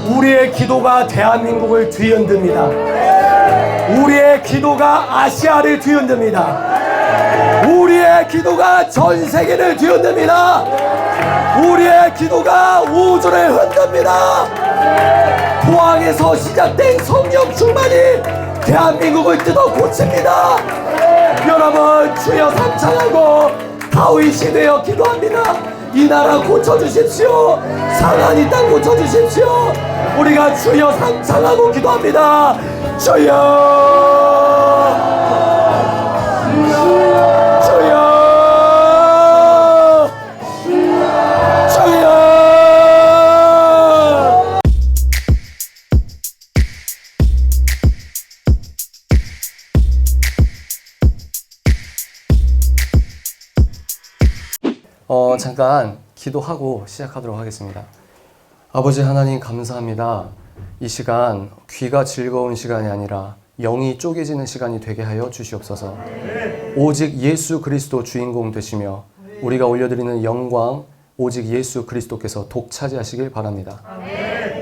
우리의 기도가 대한민국을 뒤흔듭니다. 우리의 기도가 아시아를 뒤흔듭니다. 우리의 기도가 전 세계를 뒤흔듭니다. 우리의 기도가 우주를 흔듭니다. 포항에서 시작된 성령 충만이 대한민국을 뜯어 고칩니다. 여러분, 주여 삼창하고 다윗이 되어 기도합니다. 이 나라 고쳐주십시오. 상한 이 땅 고쳐주십시오. 우리가 주여 삼창하고 기도합니다. 주여, 주여, 주여. 잠깐 기도하고 시작하도록 하겠습니다. 아버지 하나님, 감사합니다. 이 시간 귀가 즐거운 시간이 아니라 영이 쪼개지는 시간이 되게 하여 주시옵소서. 오직 예수 그리스도 주인공 되시며 우리가 올려드리는 영광 오직 예수 그리스도께서 독차지하시길 바랍니다.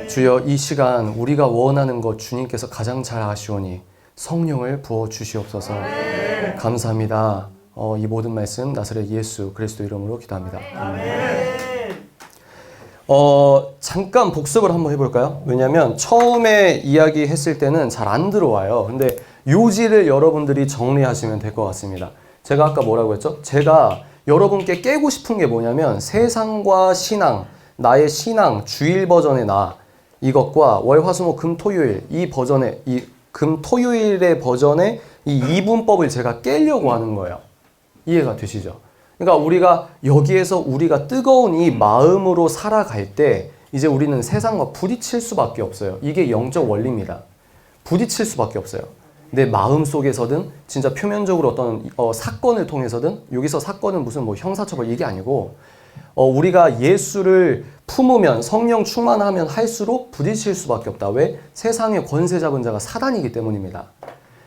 주여, 이 시간 우리가 원하는 것 주님께서 가장 잘 아시오니 성령을 부어 주시옵소서. 감사합니다. 이 모든 말씀 나사렛 예수 그리스도 이름으로 기도합니다. 잠깐 복습을 한번 해볼까요? 왜냐하면 처음에 이야기했을 때는 잘 안 들어와요. 근데 요지를 여러분들이 정리하시면 될 것 같습니다. 제가 아까 뭐라고 했죠? 제가 여러분께 깨고 싶은 게 뭐냐면 세상과 신앙, 나의 신앙, 주일 버전의 나, 이것과 월, 화, 수, 목, 금, 토요일 이 버전의, 이 금, 토요일의 버전의 이 이분법을 제가 깨려고 하는 거예요. 이해가 되시죠? 그러니까 우리가 여기에서 우리가 뜨거운 이 마음으로 살아갈 때 이제 우리는 세상과 부딪힐 수밖에 없어요. 이게 영적 원리입니다. 부딪힐 수밖에 없어요. 내 마음 속에서든 진짜 표면적으로 어떤 사건을 통해서든, 여기서 사건은 무슨 뭐 형사처벌 이게 아니고 우리가 예수를 품으면, 성령 충만하면 할수록 부딪힐 수밖에 없다. 왜? 세상의 권세 잡은 자가 사단이기 때문입니다.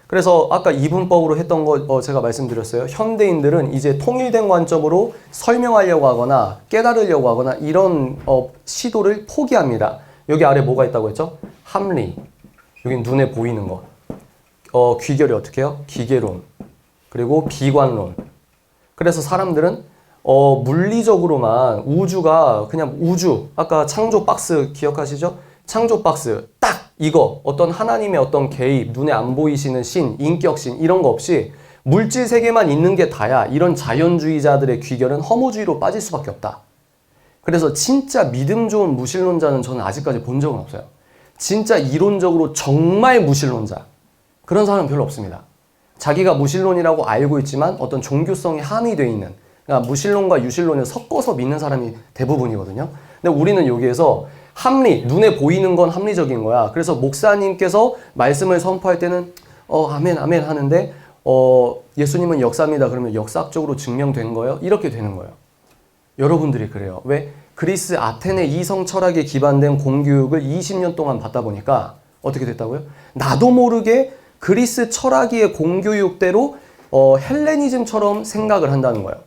그래서 아까 이분법으로 했던 거 제가 말씀드렸어요. 현대인들은 이제 통일된 관점으로 설명하려고 하거나 깨달으려고 하거나 이런 시도를 포기합니다. 여기 아래 뭐가 있다고 했죠? 합리. 여기 눈에 보이는 거. 귀결이 어떻게 해요? 기계론. 그리고 비관론. 그래서 사람들은 물리적으로만 우주가 그냥 우주. 아까 창조 박스 기억하시죠? 창조 박스 딱 이거 어떤 하나님의 어떤 개입, 눈에 안 보이시는 신, 인격신 이런 거 없이 물질 세계만 있는 게 다야. 이런 자연주의자들의 귀결은 허무주의로 빠질 수밖에 없다. 그래서 진짜 믿음 좋은 무신론자는 저는 아직까지 본 적은 없어요. 진짜 이론적으로 정말 무신론자, 그런 사람은 별로 없습니다. 자기가 무신론이라고 알고 있지만 어떤 종교성이 함의되어 있는, 그러니까 무신론과 유신론을 섞어서 믿는 사람이 대부분이거든요. 근데 우리는 여기에서 합리, 눈에 보이는 건 합리적인 거야. 그래서 목사님께서 말씀을 선포할 때는 아멘 아멘 하는데 예수님은 역사입니다. 그러면 역사적으로 증명된 거예요? 이렇게 되는 거예요. 여러분들이 그래요. 왜? 그리스 아테네 이성 철학에 기반된 공교육을 20년 동안 받다 보니까 어떻게 됐다고요? 나도 모르게 그리스 철학의 공교육대로 헬레니즘처럼 생각을 한다는 거예요.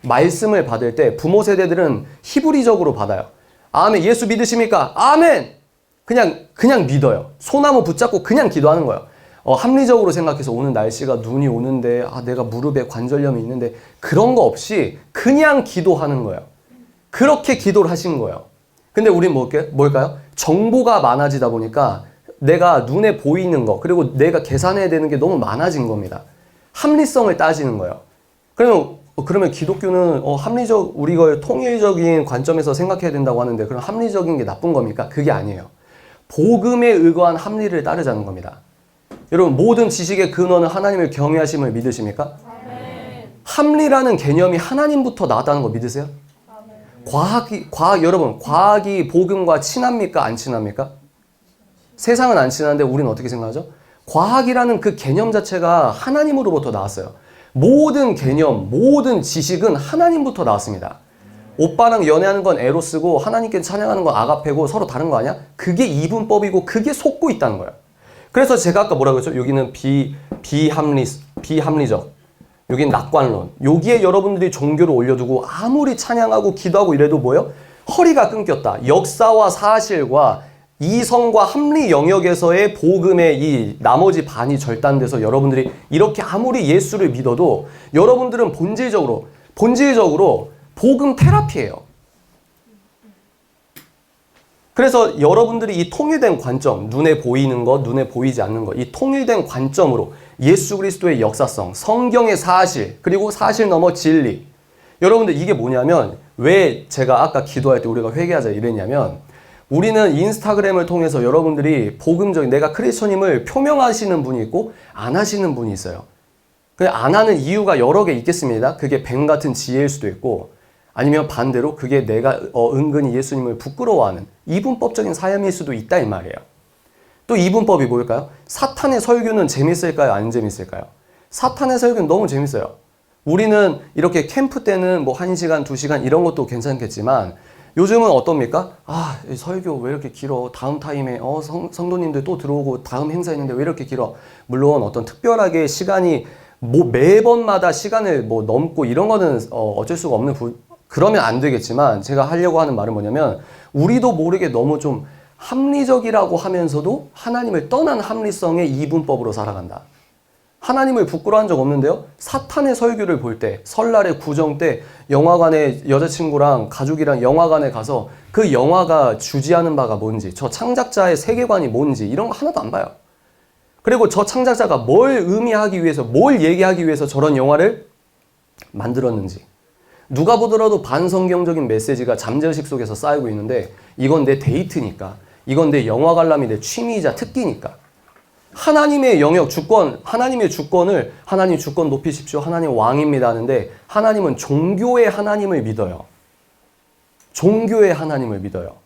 말씀을 받을 때 부모 세대들은 히브리적으로 받아요. 아멘. 예수 믿으십니까? 아멘. 그냥 믿어요. 소나무 붙잡고 그냥 기도하는 거예요. 합리적으로 생각해서 오늘 날씨가 눈이 오는데 내가 무릎에 관절염이 있는데 그런 거 없이 그냥 기도하는 거예요. 그렇게 기도를 하신 거예요. 근데 우린 뭘까요? 정보가 많아지다 보니까 내가 눈에 보이는 거, 그리고 내가 계산해야 되는 게 너무 많아진 겁니다. 합리성을 따지는 거예요. 그러면 기독교는 우리가 통일적인 관점에서 생각해야 된다고 하는데, 그럼 합리적인 게 나쁜 겁니까? 그게 아니에요. 복음에 의거한 합리를 따르자는 겁니다. 여러분, 모든 지식의 근원은 하나님을 경외하심을 믿으십니까? 아멘. 합리라는 개념이 하나님부터 나왔다는 거 믿으세요? 아멘. 여러분, 과학이 복음과 친합니까? 안 친합니까? 세상은 안 친한데 우리는 어떻게 생각하죠? 과학이라는 그 개념 자체가 하나님으로부터 나왔어요. 모든 개념, 모든 지식은 하나님부터 나왔습니다. 오빠랑 연애하는 건 에로스고 하나님께 찬양하는 건 아가페고 서로 다른 거 아니야? 그게 이분법이고 그게 속고 있다는 거예요. 그래서 제가 아까 뭐라고 했죠? 여기는 비합리적. 여기는 낙관론. 여기에 여러분들이 종교를 올려두고 아무리 찬양하고 기도하고 이래도 뭐예요? 허리가 끊겼다. 역사와 사실과 이성과 합리 영역에서의 복음의 이 나머지 반이 절단돼서 여러분들이 이렇게 아무리 예수를 믿어도 여러분들은 본질적으로 복음 테라피예요. 그래서 여러분들이 이 통일된 관점, 눈에 보이는 것, 눈에 보이지 않는 것, 이 통일된 관점으로 예수 그리스도의 역사성, 성경의 사실, 그리고 사실 넘어 진리. 여러분들 이게 뭐냐면 왜 제가 아까 기도할 때 우리가 회개하자 이랬냐면 우리는 인스타그램을 통해서 여러분들이 복음적인 내가 크리스천임을 표명하시는 분이 있고 안 하시는 분이 있어요. 안 하는 이유가 여러 개 있겠습니다. 그게 뱀 같은 지혜일 수도 있고 아니면 반대로 그게 내가 은근히 예수님을 부끄러워하는 이분법적인 사연일 수도 있다 이 말이에요. 또 이분법이 뭘까요? 사탄의 설교는 재밌을까요? 안 재밌을까요? 사탄의 설교는 너무 재밌어요. 우리는 이렇게 캠프 때는 뭐 1시간, 2시간 이런 것도 괜찮겠지만 요즘은 어떻습니까? 아, 설교 왜 이렇게 길어? 다음 타임에 성도님들 또 들어오고 다음 행사 있는데 왜 이렇게 길어? 물론 어떤 특별하게 시간이 뭐 매번마다 시간을 뭐 넘고 이런 거는 어쩔 수가 없는 그러면 안 되겠지만 제가 하려고 하는 말은 뭐냐면 우리도 모르게 너무 좀 합리적이라고 하면서도 하나님을 떠난 합리성의 이분법으로 살아간다. 하나님을 부끄러워한 적 없는데요. 사탄의 설교를 볼 때 설날에 구정 때 영화관에 여자친구랑 가족이랑 영화관에 가서 그 영화가 주지하는 바가 뭔지 저 창작자의 세계관이 뭔지 이런 거 하나도 안 봐요. 그리고 저 창작자가 뭘 의미하기 위해서 뭘 얘기하기 위해서 저런 영화를 만들었는지 누가 보더라도 반성경적인 메시지가 잠재의식 속에서 쌓이고 있는데 이건 내 데이트니까 이건 내 영화 관람이 내 취미이자 특기니까 하나님의 영역 주권 하나님의 주권을 하나님 주권 높이십시오. 하나님 왕입니다 하는데 하나님은 종교의 하나님을 믿어요. 종교의 하나님을 믿어요.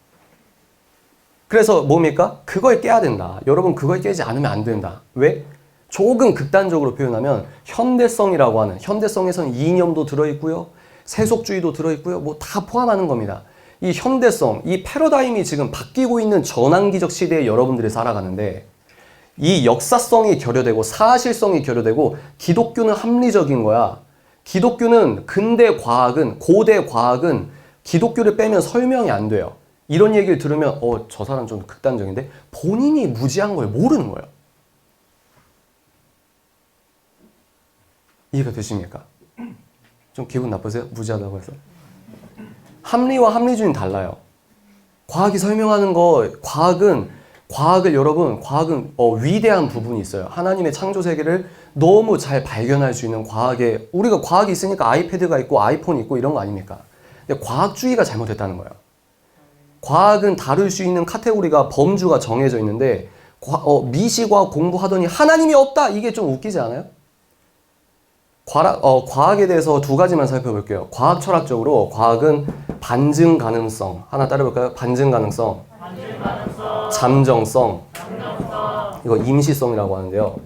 그래서 뭡니까? 그걸 깨야 된다. 여러분 그걸 깨지 않으면 안 된다. 왜? 조금 극단적으로 표현하면 현대성이라고 하는 현대성에서는 이념도 들어있고요. 세속주의도 들어있고요. 뭐 다 포함하는 겁니다. 이 현대성, 이 패러다임이 지금 바뀌고 있는 전환기적 시대에 여러분들이 살아가는데 이 역사성이 결여되고 사실성이 결여되고 기독교는 합리적인 거야. 기독교는 근대 과학은 고대 과학은 기독교를 빼면 설명이 안 돼요. 이런 얘기를 들으면 저 사람 좀 극단적인데 본인이 무지한 걸 모르는 거예요. 이해가 되십니까? 좀 기분 나쁘세요? 무지하다고 해서? 합리와 합리주의는 달라요. 과학이 설명하는 거, 과학을 여러분, 과학은 위대한 부분이 있어요. 하나님의 창조 세계를 너무 잘 발견할 수 있는 과학에, 우리가 과학이 있으니까 아이패드가 있고 아이폰이 있고 이런 거 아닙니까? 근데 과학주의가 잘못됐다는 거예요. 과학은 다룰 수 있는 카테고리가 범주가 정해져 있는데 미시과학 공부하더니 하나님이 없다! 이게 좀 웃기지 않아요? 과학에 대해서 두 가지만 살펴볼게요. 과학 철학적으로 과학은 반증 가능성 하나 따라볼까요? 반증 가능성, 잠정성, 이거 임시성이라고 하는데요.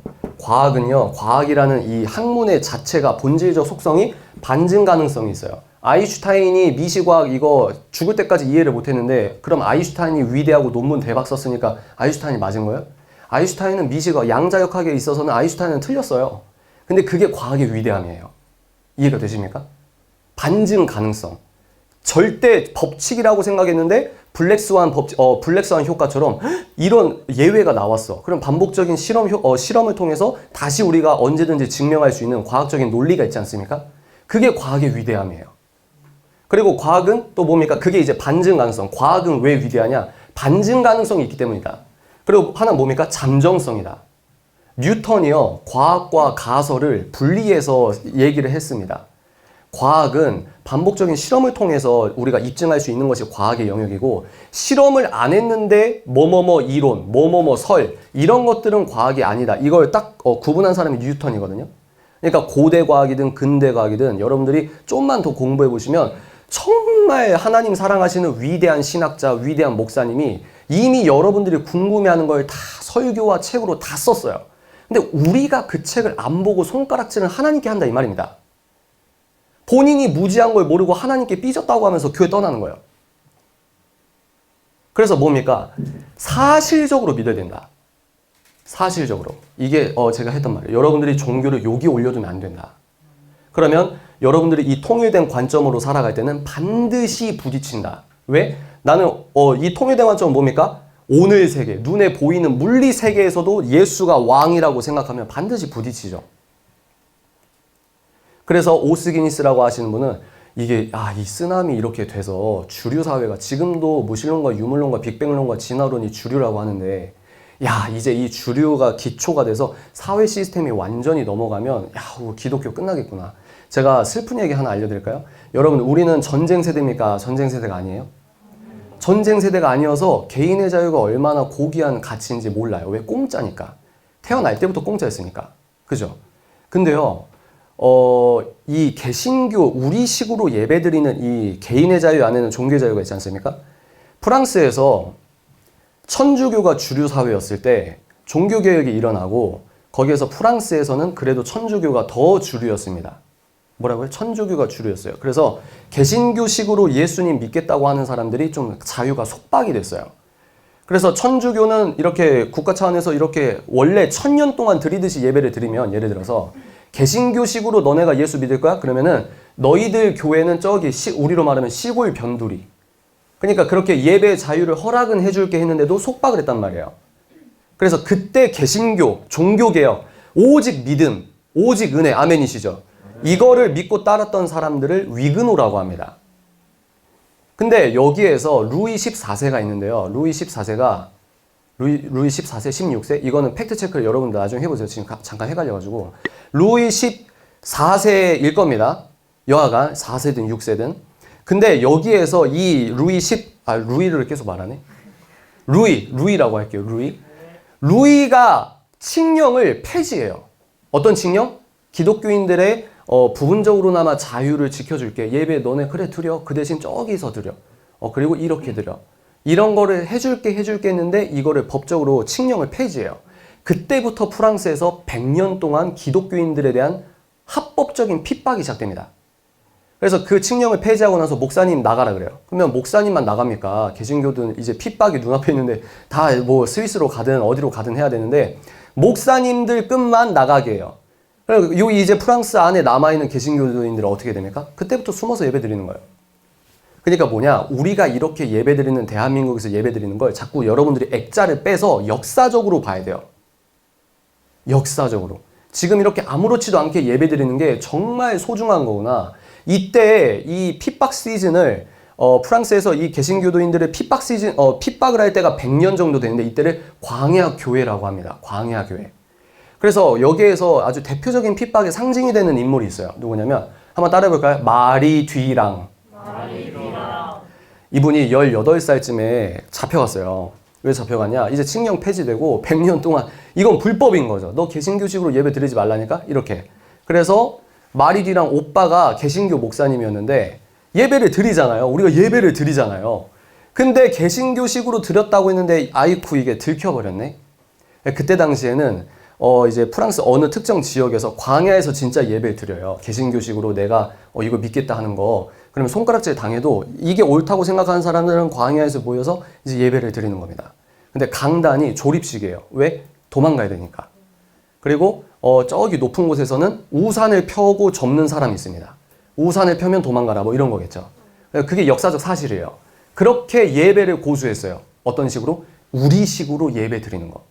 과학은요, 과학이라는 이 학문의 자체가 본질적 속성이 반증 가능성이 있어요. 아인슈타인이 미시과학 이거 죽을 때까지 이해를 못했는데 그럼 아인슈타인이 위대하고 논문 대박 썼으니까 아인슈타인이 맞은 거예요? 아인슈타인은 미시과학 양자역학에 있어서는 아인슈타인은 틀렸어요. 근데 그게 과학의 위대함이에요. 이해가 되십니까? 반증 가능성. 절대 법칙이라고 생각했는데 블랙스완 효과처럼 이런 예외가 나왔어. 그럼 반복적인 실험을 통해서 다시 우리가 언제든지 증명할 수 있는 과학적인 논리가 있지 않습니까? 그게 과학의 위대함이에요. 그리고 과학은 또 뭡니까? 그게 이제 반증 가능성. 과학은 왜 위대하냐? 반증 가능성이 있기 때문이다. 그리고 하나 뭡니까? 잠정성이다. 뉴턴이요, 과학과 가설을 분리해서 얘기를 했습니다. 과학은 반복적인 실험을 통해서 우리가 입증할 수 있는 것이 과학의 영역이고 실험을 안 했는데 뭐뭐뭐 이론, 뭐뭐뭐 설 이런 것들은 과학이 아니다. 이걸 딱 구분한 사람이 뉴턴이거든요. 그러니까 고대 과학이든 근대 과학이든 여러분들이 좀만 더 공부해 보시면 정말 하나님 사랑하시는 위대한 신학자, 위대한 목사님이 이미 여러분들이 궁금해하는 걸 다 설교와 책으로 다 썼어요. 근데 우리가 그 책을 안 보고 손가락질은 하나님께 한다 이 말입니다. 본인이 무지한 걸 모르고 하나님께 삐졌다고 하면서 교회 떠나는 거예요. 그래서 뭡니까? 사실적으로 믿어야 된다. 사실적으로. 이게 제가 했던 말이에요. 여러분들이 종교를 여기 올려두면 안 된다. 그러면 여러분들이 이 통일된 관점으로 살아갈 때는 반드시 부딪힌다. 왜? 나는 이 통일된 관점은 뭡니까? 오늘 세계, 눈에 보이는 물리 세계에서도 예수가 왕이라고 생각하면 반드시 부딪히죠. 그래서 오스기니스라고 하시는 분은 이게 이 쓰나미 이렇게 돼서 주류 사회가 지금도 무신론과 유물론과 빅뱅론과 진화론이 주류라고 하는데 이제 이 주류가 기초가 돼서 사회 시스템이 완전히 넘어가면 기독교 끝나겠구나. 제가 슬픈 얘기 하나 알려드릴까요? 여러분, 우리는 전쟁 세대입니까? 전쟁 세대가 아니에요? 전쟁 세대가 아니어서 개인의 자유가 얼마나 고귀한 가치인지 몰라요. 왜? 공짜니까. 태어날 때부터 공짜였으니까. 그죠? 근데요, 이 개신교, 우리식으로 예배드리는 이 개인의 자유 안에는 종교의 자유가 있지 않습니까? 프랑스에서 천주교가 주류 사회였을 때 종교개혁이 일어나고 거기에서 프랑스에서는 그래도 천주교가 더 주류였습니다. 뭐라고요? 천주교가 주류였어요. 그래서 개신교식으로 예수님 믿겠다고 하는 사람들이 좀 자유가 속박이 됐어요. 그래서 천주교는 이렇게 국가 차원에서 이렇게 원래 1000년 동안 드리듯이 예배를 드리면, 예를 들어서 개신교식으로 너네가 예수 믿을 거야? 그러면은 너희들 교회는 저기 우리로 말하면 시골 변두리. 그러니까 그렇게 예배 자유를 허락은 해줄게 했는데도 속박을 했단 말이에요. 그래서 그때 개신교, 종교개혁, 오직 믿음, 오직 은혜, 아멘이시죠? 이거를 믿고 따랐던 사람들을 위그노라고 합니다. 근데 여기에서 루이 14세가 있는데요. 루이 14세, 16세? 이거는 팩트체크를 여러분들 나중에 해보세요. 지금 잠깐 헷갈려가지고. 루이 14세일 겁니다. 여하간 4세든 6세든. 근데 여기에서 이 루이를 계속 말하네. 루이라고 할게요. 루이가 칙령을 폐지해요. 어떤 칙령? 기독교인들의 부분적으로나마 자유를 지켜줄게. 예배 너네 그래 드려. 그 대신 저기서 드려. 그리고 이렇게 드려. 이런 거를 해줄게 했는데 이거를 법적으로 칙령을 폐지해요. 그때부터 프랑스에서 100년 동안 기독교인들에 대한 합법적인 핍박이 시작됩니다. 그래서 그 칙령을 폐지하고 나서 목사님 나가라 그래요. 그러면 목사님만 나갑니까? 개신교든 이제 핍박이 눈앞에 있는데 다 뭐 스위스로 가든 어디로 가든 해야 되는데 목사님들 끝만 나가게 해요. 그리고 이제 프랑스 안에 남아있는 개신교도인들은 어떻게 됩니까? 그때부터 숨어서 예배 드리는 거예요. 그러니까 뭐냐? 우리가 이렇게 예배 드리는 대한민국에서 예배 드리는 걸 자꾸 여러분들이 액자를 빼서 역사적으로 봐야 돼요. 역사적으로. 지금 이렇게 아무렇지도 않게 예배 드리는 게 정말 소중한 거구나. 이때 이 핍박 시즌을 프랑스에서 이 개신교도인들의 핍박을 할 때가 100년 정도 되는데 이때를 광야 교회라고 합니다. 광야 교회. 그래서 여기에서 아주 대표적인 핍박의 상징이 되는 인물이 있어요. 누구냐면 한번 따라해 볼까요? 마리 뒤랑. 이분이 18살쯤에 잡혀갔어요. 왜 잡혀갔냐? 이제 칙령 폐지되고 100년 동안 이건 불법인 거죠. 너 개신교식으로 예배 드리지 말라니까? 이렇게. 그래서 마리디랑 오빠가 개신교 목사님이었는데 예배를 드리잖아요. 우리가 예배를 드리잖아요. 근데 개신교식으로 드렸다고 했는데 아이쿠 이게 들켜버렸네. 그때 당시에는 이제 프랑스 어느 특정 지역에서 광야에서 진짜 예배를 드려요. 개신교식으로 내가 이거 믿겠다 하는 거. 그러면 손가락질 당해도 이게 옳다고 생각하는 사람들은 광야에서 모여서 이제 예배를 드리는 겁니다. 근데 강단이 조립식이에요. 왜? 도망가야 되니까. 그리고 저기 높은 곳에서는 우산을 펴고 접는 사람이 있습니다. 우산을 펴면 도망가라 뭐 이런 거겠죠. 그게 역사적 사실이에요. 그렇게 예배를 고수했어요. 어떤 식으로? 우리식으로 예배 드리는 거.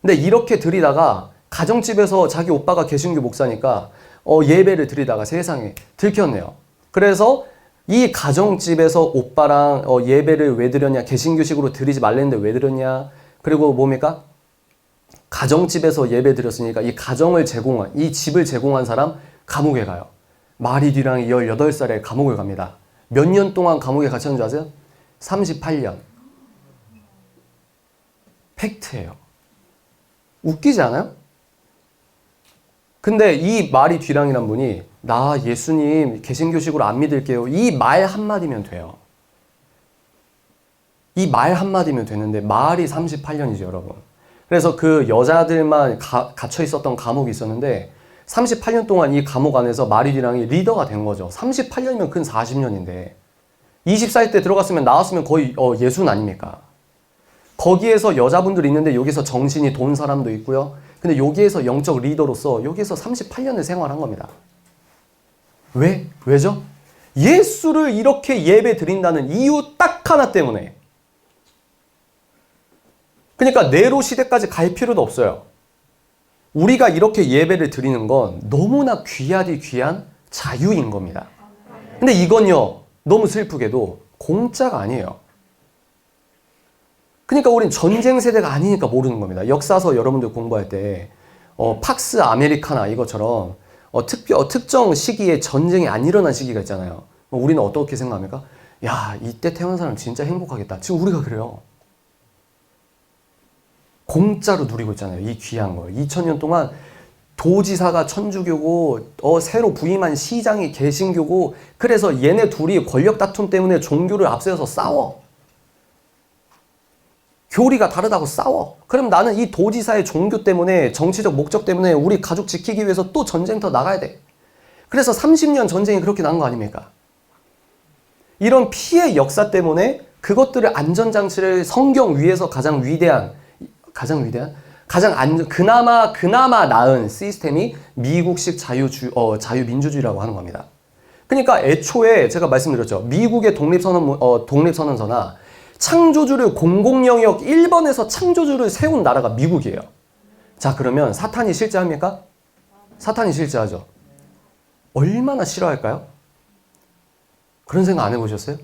근데 이렇게 드리다가 가정집에서 자기 오빠가 개신교 목사니까 예배를 드리다가 세상에 들켰네요. 그래서 이 가정집에서 오빠랑 예배를 왜 드렸냐? 개신교식으로 드리지 말랬는데 왜 드렸냐? 그리고 뭡니까? 가정집에서 예배 드렸으니까 이 가정을 제공한, 이 집을 제공한 사람 감옥에 가요. 마리디랑이 18살에 감옥을 갑니다. 몇 년 동안 감옥에 갇혔는 줄 아세요? 38년. 팩트예요. 웃기지 않아요? 근데 이 마리디랑이란 분이 나 예수님 개신교식으로 안 믿을게요. 이 말 한마디면 돼요. 이 말 한마디면 되는데 말이 38년이죠, 여러분. 그래서 그 여자들만 갇혀 있었던 감옥이 있었는데 38년 동안 이 감옥 안에서 마리디랑이 리더가 된 거죠. 38년이면 근 40년인데 20살 때 들어갔으면 나왔으면 거의 예순 아닙니까? 거기에서 여자분들이 있는데 여기서 정신이 돈 사람도 있고요. 근데 여기에서 영적 리더로서 여기에서 38년을 생활한 겁니다. 왜? 왜죠? 예수를 이렇게 예배 드린다는 이유 딱 하나 때문에. 그러니까 네로 시대까지 갈 필요도 없어요. 우리가 이렇게 예배를 드리는 건 너무나 귀하디 귀한 자유인 겁니다. 근데 이건요, 너무 슬프게도 공짜가 아니에요. 그러니까 우린 전쟁 세대가 아니니까 모르는 겁니다. 역사서 여러분들 공부할 때 팍스 아메리카나 이것처럼 특정 시기에 전쟁이 안 일어난 시기가 있잖아요. 우리는 어떻게 생각합니까? 야, 이때 태어난 사람 진짜 행복하겠다. 지금 우리가 그래요. 공짜로 누리고 있잖아요. 이 귀한 걸. 2000년 동안 도지사가 천주교고 새로 부임한 시장이 개신교고, 그래서 얘네 둘이 권력 다툼 때문에 종교를 앞세워서 싸워. 교리가 다르다고 싸워. 그럼 나는 이 도지사의 종교 때문에, 정치적 목적 때문에 우리 가족 지키기 위해서 또 전쟁터 나가야 돼. 그래서 30년 전쟁이 그렇게 난 거 아닙니까? 이런 피해 역사 때문에 그것들을 안전장치를 성경 위에서 그나마 나은 시스템이 미국식 자유민주주의라고 하는 겁니다. 그러니까 애초에 제가 말씀드렸죠. 미국의 독립선언서나 창조주를 공공영역 1번에서 창조주를 세운 나라가 미국이에요. 자, 그러면 사탄이 실제합니까? 사탄이 실제하죠. 얼마나 싫어할까요? 그런 생각 안 해보셨어요?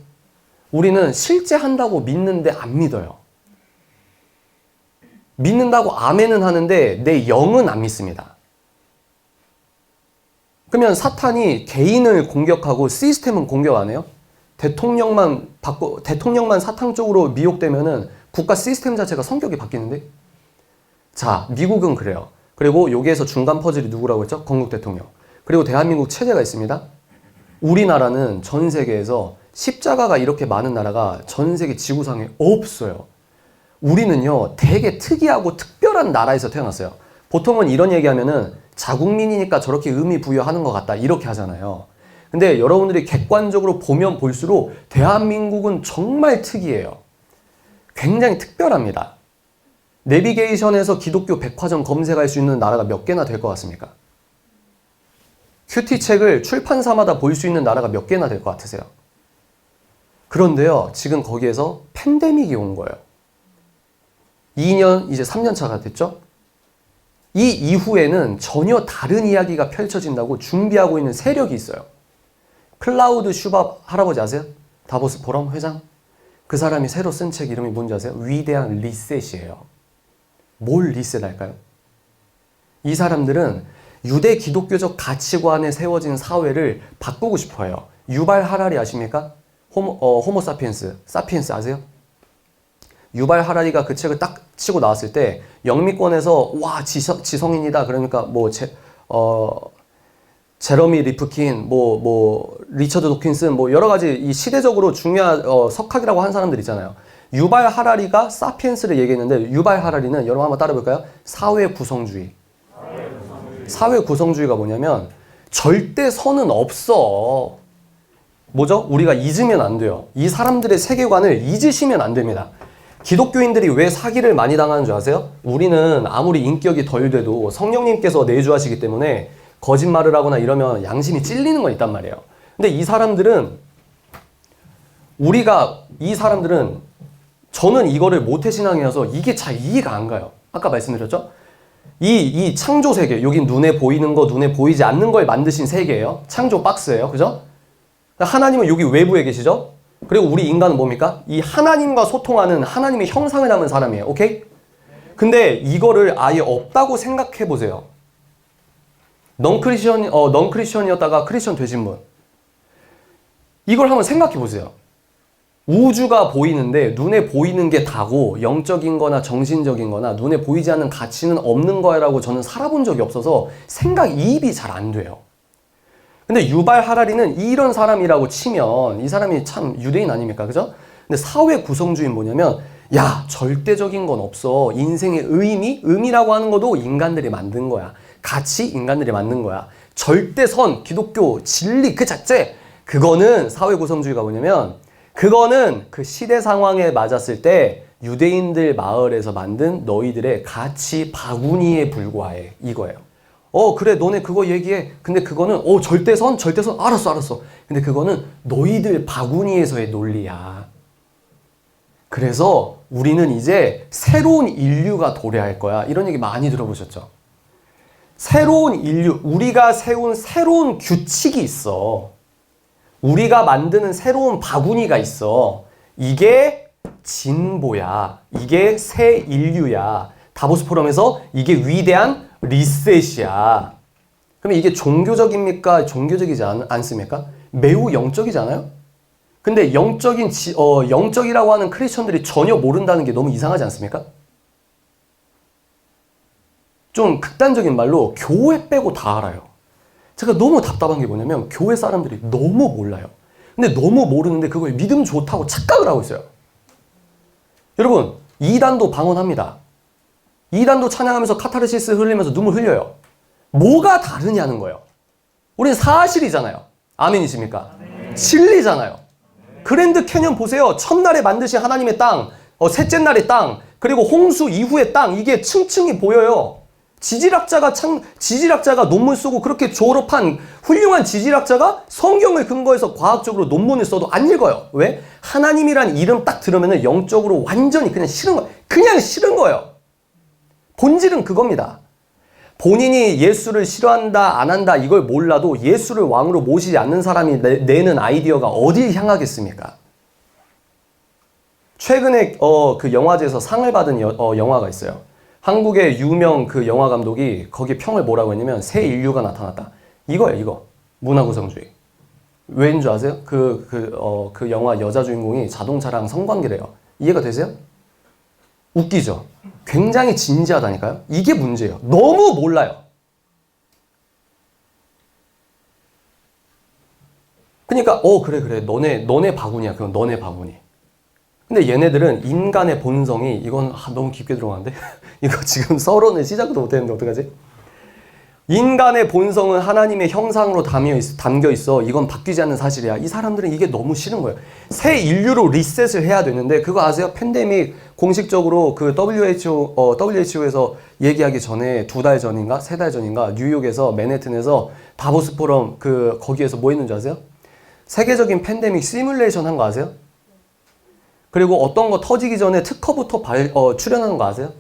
우리는 실제한다고 믿는데 안 믿어요. 믿는다고 아멘은 하는데 내 영은 안 믿습니다. 그러면 사탄이 개인을 공격하고 시스템은 공격 안 해요? 대통령만 사탄 쪽으로 미혹되면은 국가 시스템 자체가 성격이 바뀌는데? 자, 미국은 그래요. 그리고 여기에서 중간 퍼즐이 누구라고 했죠? 건국 대통령. 그리고 대한민국 체제가 있습니다. 우리나라는 전 세계에서 십자가가 이렇게 많은 나라가 전 세계 지구상에 없어요. 우리는요, 되게 특이하고 특별한 나라에서 태어났어요. 보통은 이런 얘기하면은 자국민이니까 저렇게 의미 부여하는 것 같다, 이렇게 하잖아요. 근데 여러분들이 객관적으로 보면 볼수록 대한민국은 정말 특이해요. 굉장히 특별합니다. 내비게이션에서 기독교 백화점 검색할 수 있는 나라가 몇 개나 될 것 같습니까? 큐티책을 출판사마다 볼 수 있는 나라가 몇 개나 될 것 같으세요? 그런데요, 지금 거기에서 팬데믹이 온 거예요. 2년, 이제 3년 차가 됐죠? 이 이후에는 전혀 다른 이야기가 펼쳐진다고 준비하고 있는 세력이 있어요. 클라우드 슈밥 할아버지 아세요? 다보스 포럼 회장? 그 사람이 새로 쓴 책 이름이 뭔지 아세요? 위대한 리셋이에요. 뭘 리셋할까요? 이 사람들은 유대 기독교적 가치관에 세워진 사회를 바꾸고 싶어 해요. 유발 하라리 아십니까? 호모 사피엔스 아세요? 유발 하라리가 그 책을 딱 치고 나왔을 때 영미권에서 와 지성인이다, 그러니까 제러미 리프킨, 리처드 도킨슨, 여러 가지 이 시대적으로 중요한 석학이라고 한 사람들 있잖아요. 유발 하라리가 사피엔스를 얘기했는데, 유발 하라리는 여러분 한번 따라볼까요? 사회 구성주의. 사회 구성주의가 뭐냐면 절대 선은 없어. 뭐죠? 우리가 잊으면 안 돼요. 이 사람들의 세계관을 잊으시면 안 됩니다. 기독교인들이 왜 사기를 많이 당하는 줄 아세요? 우리는 아무리 인격이 덜 돼도 성령님께서 내주하시기 때문에 거짓말을 하거나 이러면 양심이 찔리는 건 있단 말이에요. 근데 이 사람들은 저는 이거를 모태신앙이어서 이게 잘 이해가 안 가요. 아까 말씀드렸죠? 이 창조 세계, 여긴 눈에 보이는 거, 눈에 보이지 않는 걸 만드신 세계예요. 창조 박스예요. 그죠? 하나님은 여기 외부에 계시죠? 그리고 우리 인간은 뭡니까? 이 하나님과 소통하는 하나님의 형상을 담은 사람이에요. 오케이? 근데 이거를 아예 없다고 생각해 보세요. 넌크리스천이었다가 크리스천 되신 분. 이걸 한번 생각해 보세요. 우주가 보이는데 눈에 보이는 게 다고 영적인 거나 정신적인 거나 눈에 보이지 않는 가치는 없는 거라고 저는 살아본 적이 없어서 이입이 잘 안 돼요. 근데 유발 하라리는 이런 사람이라고 치면 이 사람이 참 유대인 아닙니까? 그죠? 근데 사회 구성주의는 뭐냐면, 야, 절대적인 건 없어. 인생의 의미라고 하는 것도 인간들이 만든 거야. 가치 인간들이 만든 거야. 절대선, 기독교, 진리 그 자체, 그거는 사회 구성주의가 뭐냐면, 그거는 그 시대 상황에 맞았을 때 유대인들 마을에서 만든 너희들의 가치 바구니에 불과해. 이거예요. 그래, 너네 그거 얘기해. 근데 그거는 절대선 알았어. 근데 그거는 너희들 바구니에서의 논리야. 그래서 우리는 이제 새로운 인류가 도래할 거야. 이런 얘기 많이 들어보셨죠? 새로운 인류, 우리가 세운 새로운 규칙이 있어. 우리가 만드는 새로운 바구니가 있어. 이게 진보야. 이게 새 인류야. 다보스 포럼에서 이게 위대한 리셋이야. 그러면 이게 종교적입니까? 종교적이지 않습니까? 매우 영적이잖아요? 근데 영적이라고 하는 크리스천들이 전혀 모른다는 게 너무 이상하지 않습니까? 좀 극단적인 말로 교회 빼고 다 알아요. 제가 너무 답답한 게 뭐냐면 교회 사람들이 너무 몰라요. 근데 너무 모르는데 그걸 믿음 좋다고 착각을 하고 있어요. 여러분, 이단도 방언합니다. 이단도 찬양하면서 카타르시스 흘리면서 눈물 흘려요. 뭐가 다르냐는 거예요. 우리는 사실이잖아요. 아멘이십니까? 진리잖아요. 그랜드 캐년 보세요. 첫날에 만드신 하나님의 땅, 셋째 날의 땅, 그리고 홍수 이후의 땅, 이게 층층이 보여요. 지질학자가 논문 쓰고 그렇게 졸업한 훌륭한 지질학자가 성경을 근거해서 과학적으로 논문을 써도 안 읽어요. 왜? 하나님이란 이름 딱 들으면 영적으로 완전히 그냥 싫은 거예요. 그냥 싫은 거예요. 본질은 그겁니다. 본인이 예수를 싫어한다 안 한다 이걸 몰라도 예수를 왕으로 모시지 않는 사람이 내는 아이디어가 어딜 향하겠습니까? 최근에 그 영화제에서 상을 받은 영화가 있어요. 한국의 유명 그 영화 감독이 거기 평을 뭐라고 했냐면 새 인류가 나타났다. 이거예요, 이거. 문화구성주의. 왜인 줄 아세요? 그 영화 여자 주인공이 자동차랑 성관계를 해요. 이해가 되세요? 웃기죠? 굉장히 진지하다니까요? 이게 문제예요. 너무 몰라요. 그러니까 그래 너네 바구니야. 그건 너네 바구니. 근데 얘네들은 인간의 본성이 이건 너무 깊게 들어가는데 이거 지금 서론을 시작도 못했는데 어떡하지? 인간의 본성은 하나님의 형상으로 담겨 있어. 이건 바뀌지 않는 사실이야. 이 사람들은 이게 너무 싫은 거예요. 새 인류로 리셋을 해야 되는데 그거 아세요? 팬데믹 공식적으로 그 WHO에서 얘기하기 전에 2달 전인가 3달 전인가 뉴욕에서 맨해튼에서 다보스 포럼 거기에서 뭐 했는지 아세요? 세계적인 팬데믹 시뮬레이션 한 거 아세요? 그리고 어떤 거 터지기 전에 특허부터 출연하는 거 아세요?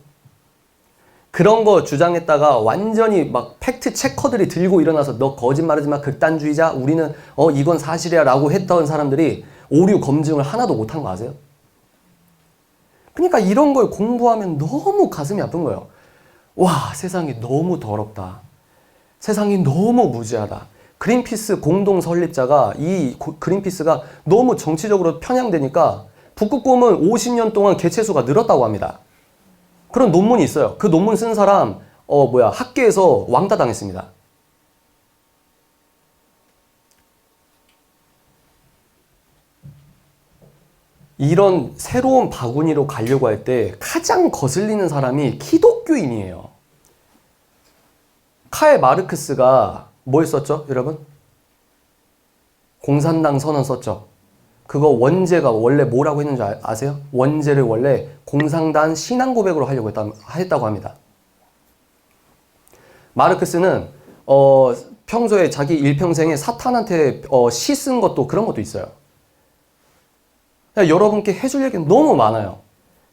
그런 거 주장했다가 완전히 막 팩트 체커들이 들고 일어나서 너 거짓말하지 마 극단주의자 우리는 이건 사실이야 라고 했던 사람들이 오류 검증을 하나도 못한 거 아세요? 그러니까 이런 걸 공부하면 너무 가슴이 아픈 거예요. 와, 세상이 너무 더럽다. 세상이 너무 무지하다. 그린피스 공동 설립자가 이 그린피스가 너무 정치적으로 편향되니까 북극곰은 50년 동안 개체수가 늘었다고 합니다. 그런 논문이 있어요. 그 논문 쓴 사람 학계에서 왕따 당했습니다. 이런 새로운 바구니로 가려고 할 때 가장 거슬리는 사람이 기독교인이에요. 칼 마르크스가 뭘 썼죠, 여러분? 공산당 선언 썼죠. 그거 원제가 원래 뭐라고 했는지 아세요? 원제를 원래 공산당 신앙 고백으로 하려고 했다고 합니다. 마르크스는 평소에 자기 일평생에 사탄한테 시 쓴 것도 그런 것도 있어요. 여러분께 해줄 얘기는 너무 많아요.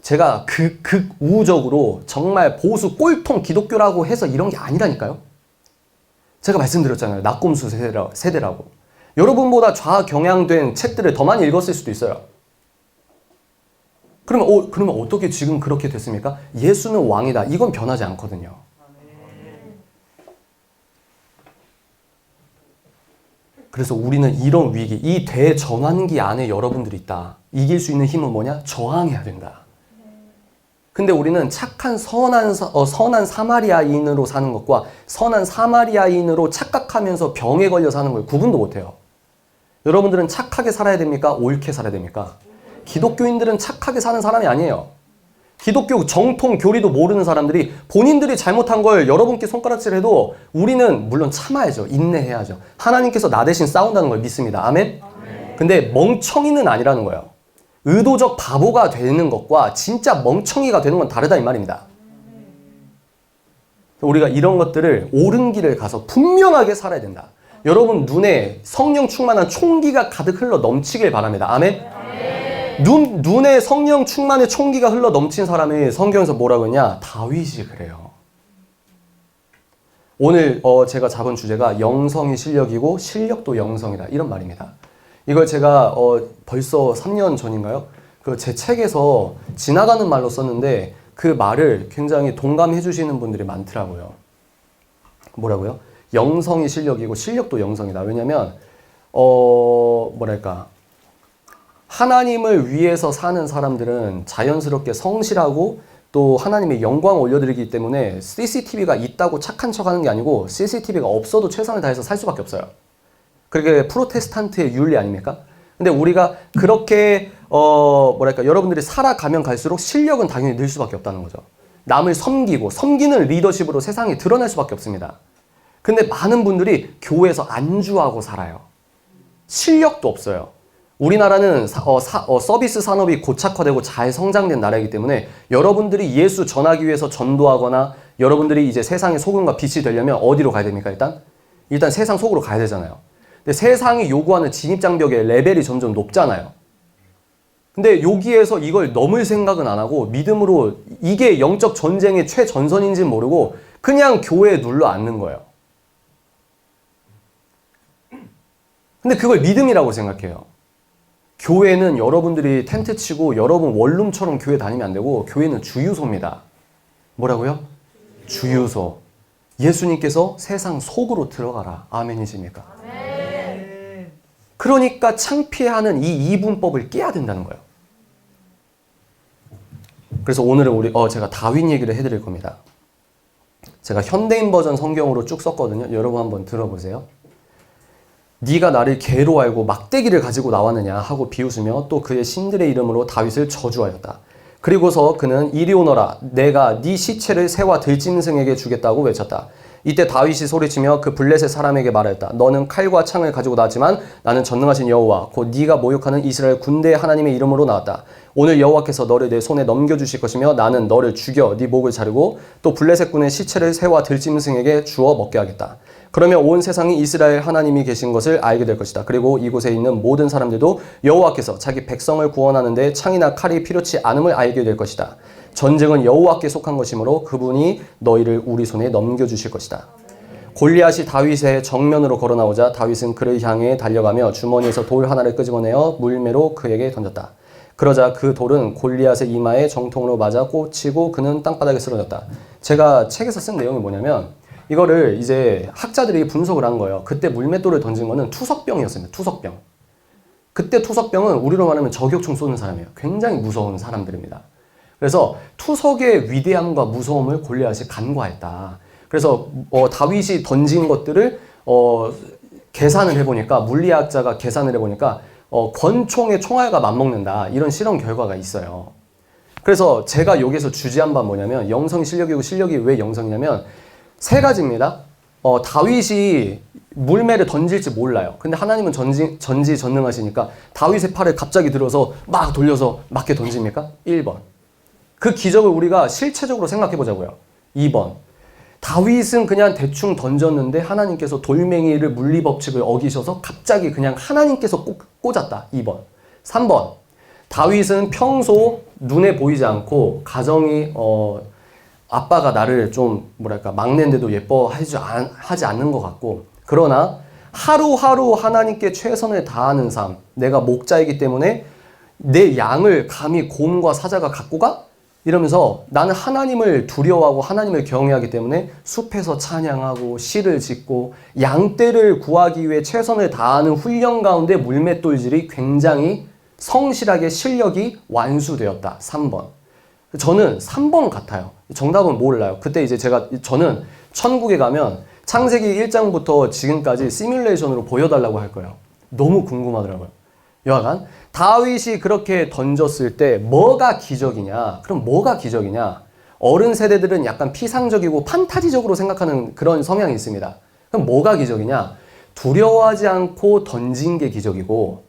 제가 극우적으로 정말 보수 꼴통 기독교라고 해서 이런 게 아니라니까요. 제가 말씀드렸잖아요. 낙곰수 세대라고. 여러분보다 좌경향된 책들을 더 많이 읽었을 수도 있어요. 그러면 어떻게 지금 그렇게 됐습니까? 예수는 왕이다. 이건 변하지 않거든요. 그래서 우리는 이런 위기, 이 대전환기 안에 여러분들이 있다. 이길 수 있는 힘은 뭐냐? 저항해야 된다. 근데 우리는 착한 선한 사마리아인으로 사는 것과 선한 사마리아인으로 착각하면서 병에 걸려 사는 걸 구분도 못해요. 여러분들은 착하게 살아야 됩니까? 옳게 살아야 됩니까? 기독교인들은 착하게 사는 사람이 아니에요. 기독교 정통 교리도 모르는 사람들이 본인들이 잘못한 걸 여러분께 손가락질해도 우리는 물론 참아야죠. 인내해야죠. 하나님께서 나 대신 싸운다는 걸 믿습니다. 아멘? 근데 멍청이는 아니라는 거예요. 의도적 바보가 되는 것과 진짜 멍청이가 되는 건 다르다 이 말입니다. 우리가 이런 것들을 옳은 길을 가서 분명하게 살아야 된다. 여러분 눈에 성령 충만한 총기가 가득 흘러 넘치길 바랍니다. 아멘? 눈에 성령 충만의 총기가 흘러 넘친 사람이 성경에서 뭐라고 했냐? 다윗이 그래요. 오늘 제가 잡은 주제가 영성이 실력이고 실력도 영성이다. 이런 말입니다. 이걸 제가 벌써 3년 전인가요? 그 제 책에서 지나가는 말로 썼는데 그 말을 굉장히 동감해 주시는 분들이 많더라고요. 뭐라고요? 영성이 실력이고 실력도 영성이다. 왜냐면 뭐랄까, 하나님을 위해서 사는 사람들은 자연스럽게 성실하고 또 하나님의 영광을 올려드리기 때문에 CCTV가 있다고 착한 척하는 게 아니고 CCTV가 없어도 최선을 다해서 살 수밖에 없어요. 그게 프로테스탄트의 윤리 아닙니까? 근데 우리가 그렇게 뭐랄까, 여러분들이 살아가면 갈수록 실력은 당연히 늘 수밖에 없다는 거죠. 남을 섬기고 섬기는 리더십으로 세상에 드러날 수밖에 없습니다. 근데 많은 분들이 교회에서 안주하고 살아요. 실력도 없어요. 우리나라는 서비스 산업이 고착화되고 잘 성장된 나라이기 때문에 여러분들이 예수 전하기 위해서 전도하거나 여러분들이 이제 세상의 소금과 빛이 되려면 어디로 가야 됩니까? 일단 세상 속으로 가야 되잖아요. 근데 세상이 요구하는 진입장벽의 레벨이 점점 높잖아요. 근데 여기에서 이걸 넘을 생각은 안 하고 믿음으로 이게 영적 전쟁의 최전선인지는 모르고 그냥 교회에 눌러 앉는 거예요. 근데 그걸 믿음이라고 생각해요. 교회는 여러분들이 텐트 치고 여러분 원룸처럼 교회 다니면 안 되고 교회는 주유소입니다. 뭐라고요? 주유소. 예수님께서 세상 속으로 들어가라. 아멘이십니까? 아멘. 그러니까 창피해하는 이 이분법을 깨야 된다는 거예요. 그래서 오늘은 제가 다윗 얘기를 해드릴 겁니다. 제가 현대인 버전 성경으로 쭉 썼거든요. 여러분 한번 들어보세요. 네가 나를 개로 알고 막대기를 가지고 나왔느냐 하고 비웃으며 또 그의 신들의 이름으로 다윗을 저주하였다. 그리고서 그는 이리 오너라, 내가 네 시체를 새와 들짐승에게 주겠다고 외쳤다. 이때 다윗이 소리치며 그 블레셋 사람에게 말하였다. 너는 칼과 창을 가지고 나왔지만 나는 전능하신 여호와 곧 네가 모욕하는 이스라엘 군대의 하나님의 이름으로 나왔다. 오늘 여호와께서 너를 내 손에 넘겨주실 것이며 나는 너를 죽여 네 목을 자르고 또 블레셋 군의 시체를 새와 들짐승에게 주어 먹게 하겠다. 그러면 온 세상이 이스라엘 하나님이 계신 것을 알게 될 것이다. 그리고 이곳에 있는 모든 사람들도 여호와께서 자기 백성을 구원하는데 창이나 칼이 필요치 않음을 알게 될 것이다. 전쟁은 여호와께 속한 것이므로 그분이 너희를 우리 손에 넘겨주실 것이다. 골리앗이 다윗의 정면으로 걸어 나오자 다윗은 그를 향해 달려가며 주머니에서 돌 하나를 끄집어내어 물매로 그에게 던졌다. 그러자 그 돌은 골리앗의 이마에 정통으로 맞아 꽂히고 그는 땅바닥에 쓰러졌다. 제가 책에서 쓴 내용이 뭐냐면 이거를 이제 학자들이 분석을 한 거예요. 그때 물맷돌을 던진 거는 투석병이었습니다. 투석병. 그때 투석병은 우리로 말하면 저격총 쏘는 사람이에요. 굉장히 무서운 사람들입니다. 그래서 투석의 위대함과 무서움을 골리앗이 간과했다. 그래서 다윗이 던진 것들을 계산을 해보니까, 물리학자가 계산을 해보니까 권총의 총알과 맞먹는다. 이런 실험 결과가 있어요. 그래서 제가 여기서 주제한 바는 뭐냐면 영성이 실력이고 실력이 왜 영성이냐면 세 가지입니다. 다윗이 물매를 던질지 몰라요. 근데 하나님은 전지전능하시니까 다윗의 팔을 갑자기 들어서 막 돌려서 맞게 던집니까? 1번. 그 기적을 우리가 실체적으로 생각해 보자고요. 2번. 다윗은 그냥 대충 던졌는데 하나님께서 돌멩이를 물리법칙을 어기셔서 갑자기 그냥 하나님께서 꽂았다. 2번. 3번. 다윗은 평소 눈에 보이지 않고 가정이 아빠가 나를 좀 뭐랄까 막내인데도 예뻐하지 않는 것 같고, 그러나 하루하루 하나님께 최선을 다하는 삶, 내가 목자이기 때문에 내 양을 감히 곰과 사자가 갖고 가? 이러면서 나는 하나님을 두려워하고 하나님을 경외하기 때문에 숲에서 찬양하고 시를 짓고 양떼를 구하기 위해 최선을 다하는 훈련 가운데 물맷돌질이 굉장히 성실하게 실력이 완수되었다. 3번. 저는 3번 같아요. 정답은 몰라요. 그때 이제 저는 천국에 가면 창세기 1장부터 지금까지 시뮬레이션으로 보여달라고 할 거예요. 너무 궁금하더라고요. 여하간 다윗이 그렇게 던졌을 때 뭐가 기적이냐? 그럼 뭐가 기적이냐? 어른 세대들은 약간 피상적이고 판타지적으로 생각하는 그런 성향이 있습니다. 그럼 뭐가 기적이냐? 두려워하지 않고 던진 게 기적이고,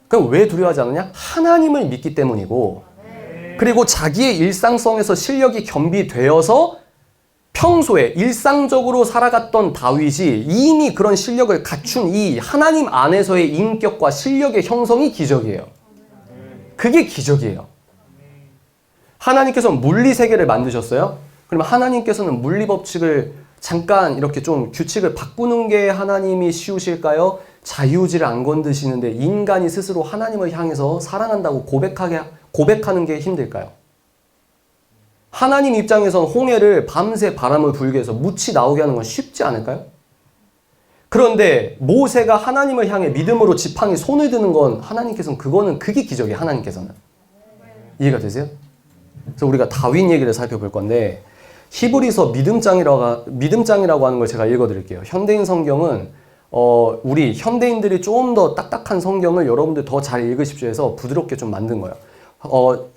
그럼 왜 두려워하지 않느냐? 하나님을 믿기 때문이고, 그리고 자기의 일상성에서 실력이 겸비되어서 평소에 일상적으로 살아갔던 다윗이 이미 그런 실력을 갖춘 이 하나님 안에서의 인격과 실력의 형성이 기적이에요. 그게 기적이에요. 하나님께서는 물리 세계를 만드셨어요. 그러면 하나님께서는 물리 법칙을 잠깐 이렇게 좀 규칙을 바꾸는 게 하나님이 쉬우실까요? 자유의지를 안 건드시는데 인간이 스스로 하나님을 향해서 사랑한다고 고백하는 게 힘들까요? 하나님 입장에선 홍해를 밤새 바람을 불게 해서 묻이 나오게 하는 건 쉽지 않을까요? 그런데 모세가 하나님을 향해 믿음으로 지팡이 손을 드는 건 하나님께서는 그게 기적이에요. 하나님께서는. 이해가 되세요? 그래서 우리가 다윈 얘기를 살펴볼 건데 히브리서 믿음장이라고 하는 걸 제가 읽어드릴게요. 현대인 성경은 우리 현대인들이 좀 더 딱딱한 성경을 여러분들 더 잘 읽으십시오 해서 부드럽게 좀 만든 거예요.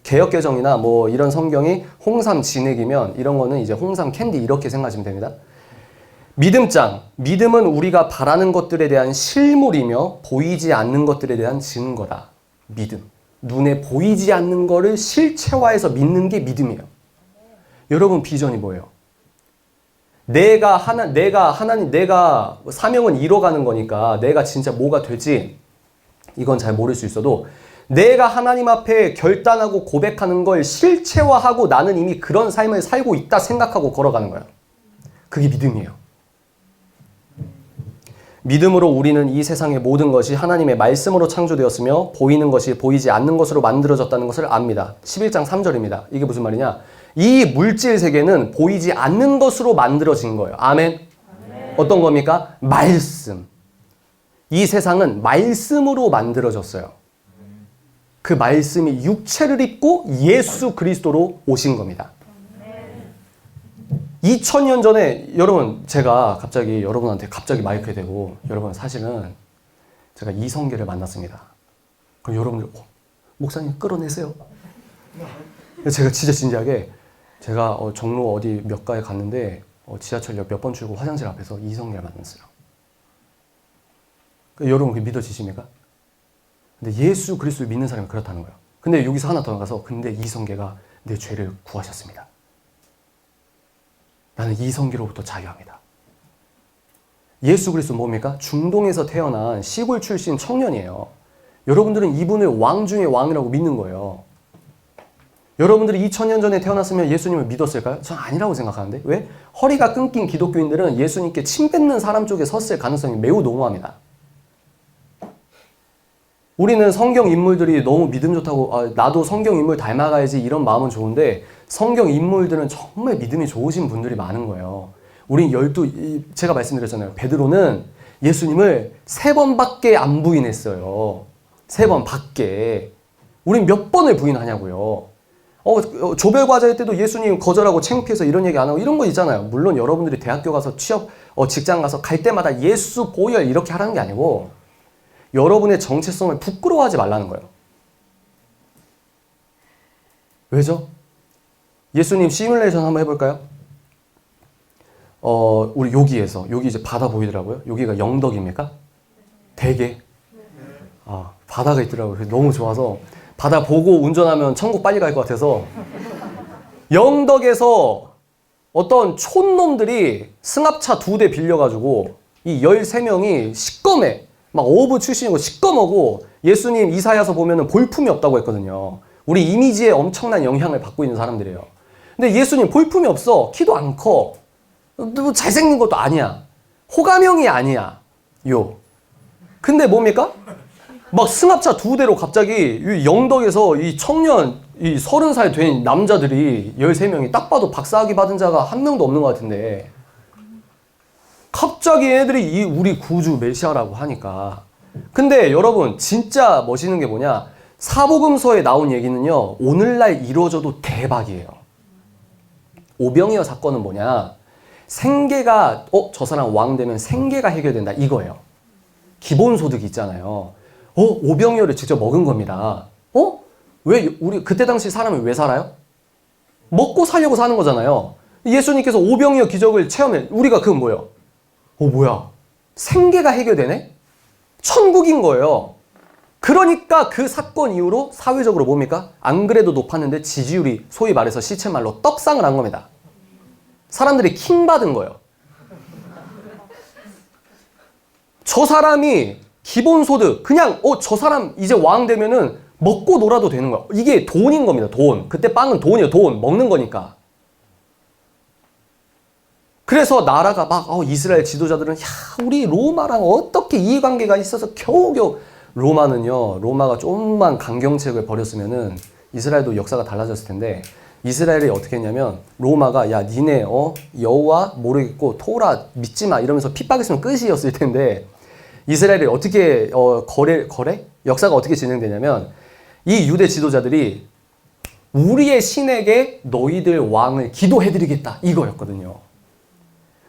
개역개정이나 뭐 이런 성경이 홍삼 진액이면 이런 거는 이제 홍삼 캔디 이렇게 생각하시면 됩니다. 믿음장. 믿음은 우리가 바라는 것들에 대한 실물이며 보이지 않는 것들에 대한 증거다. 믿음. 눈에 보이지 않는 거를 실체화해서 믿는 게 믿음이에요. 여러분 비전이 뭐예요? 내가 사명은 이뤄가는 거니까 내가 진짜 뭐가 될지 이건 잘 모를 수 있어도 내가 하나님 앞에 결단하고 고백하는 걸 실체화하고 나는 이미 그런 삶을 살고 있다 생각하고 걸어가는 거예요. 그게 믿음이에요. 믿음으로 우리는 이 세상의 모든 것이 하나님의 말씀으로 창조되었으며 보이는 것이 보이지 않는 것으로 만들어졌다는 것을 압니다. 11장 3절입니다. 이게 무슨 말이냐? 이 물질 세계는 보이지 않는 것으로 만들어진 거예요. 아멘? 아멘. 어떤 겁니까? 말씀. 이 세상은 말씀으로 만들어졌어요. 그 말씀이 육체를 입고 예수 그리스도로 오신 겁니다. 2000년 전에 여러분 제가 갑자기 여러분한테 마이크에 대고 여러분 사실은 제가 이성계를 만났습니다. 그럼 여러분들 목사님 끌어내세요. 제가 진짜 진지하게 제가 종로 어디 몇 가에 갔는데 지하철역 몇 번 출구 화장실 앞에서 이성계를 만났어요. 여러분 그게 믿어지십니까? 근데 예수 그리스도를 믿는 사람이 그렇다는 거예요. 근데 여기서 하나 더 나가서 근데 이성계가 내 죄를 구하셨습니다. 나는 이성계로부터 자유합니다. 예수 그리스도 뭡니까? 중동에서 태어난 시골 출신 청년이에요. 여러분들은 이분을 왕 중의 왕이라고 믿는 거예요. 여러분들이 2000년 전에 태어났으면 예수님을 믿었을까요? 전 아니라고 생각하는데. 왜? 허리가 끊긴 기독교인들은 예수님께 침 뱉는 사람 쪽에 섰을 가능성이 매우 농후합니다. 우리는 성경 인물들이 너무 믿음 좋다고 나도 성경 인물 닮아가야지 이런 마음은 좋은데 성경 인물들은 정말 믿음이 좋으신 분들이 많은 거예요. 우린 제가 말씀드렸잖아요. 베드로는 예수님을 3번밖에 안 부인했어요. 3번밖에. 우린 몇 번을 부인하냐고요. 조별과제일 때도 예수님 거절하고 창피해서 이런 얘기 안 하고 이런 거 있잖아요. 물론 여러분들이 대학교 가서 취업, 직장 가서 갈 때마다 예수 보혈 이렇게 하라는 게 아니고 여러분의 정체성을 부끄러워하지 말라는 거예요. 왜죠? 예수님 시뮬레이션 한번 해볼까요? 우리 여기 이제 바다 보이더라고요. 여기가 영덕입니까? 대게? 바다가 있더라고요. 너무 좋아서 바다 보고 운전하면 천국 빨리 갈 것 같아서 영덕에서 어떤 촌놈들이 승합차 2대 빌려가지고 이 13명이 시꺼매 막 어부 출신이고 시꺼머고 예수님 이사야서 보면은 볼품이 없다고 했거든요. 우리 이미지에 엄청난 영향을 받고 있는 사람들이에요. 근데 예수님 볼품이 없어. 키도 안 커. 또 잘생긴 것도 아니야. 호감형이 아니야. 근데 뭡니까? 막 승합차 2대로 갑자기 이 영덕에서 이 청년, 이 30살 된 남자들이 13명이 딱 봐도 박사학위 받은 자가 한 명도 없는 것 같은데 갑자기 애들이 우리 구주 메시아라고 하니까. 근데 여러분 진짜 멋있는 게 뭐냐? 사복음서에 나온 얘기는요. 오늘날 이루어져도 대박이에요. 오병이어 사건은 뭐냐? 생계가 저 사람 왕 되면 생계가 해결된다 이거예요. 기본소득이 있잖아요. 오병이어를 직접 먹은 겁니다. 왜 우리 그때 당시 사람이 왜 살아요? 먹고 살려고 사는 거잖아요. 예수님께서 오병이어 기적을 체험해. 우리가 그건 뭐예요? 뭐야? 생계가 해결되네? 천국인 거예요. 그러니까 그 사건 이후로 사회적으로 뭡니까? 안 그래도 높았는데 지지율이 소위 말해서 시체말로 떡상을 한 겁니다. 사람들이 킹 받은 거예요. 저 사람이 기본소득 그냥 저 사람 이제 왕 되면은 먹고 놀아도 되는 거야. 이게 돈인 겁니다. 돈. 그때 빵은 돈이에요. 돈. 먹는 거니까. 그래서 나라가 막 이스라엘 지도자들은 우리 로마랑 어떻게 이해관계가 있어서 겨우겨우 로마가 좀만 강경책을 벌였으면은 이스라엘도 역사가 달라졌을 텐데 이스라엘이 어떻게 했냐면 로마가 니네 여호와 모르겠고 토라 믿지 마 이러면서 핍박했으면 끝이었을 텐데 이스라엘이 어떻게 거래? 역사가 어떻게 진행되냐면 이 유대 지도자들이 우리의 신에게 너희들 왕을 기도해드리겠다 이거였거든요.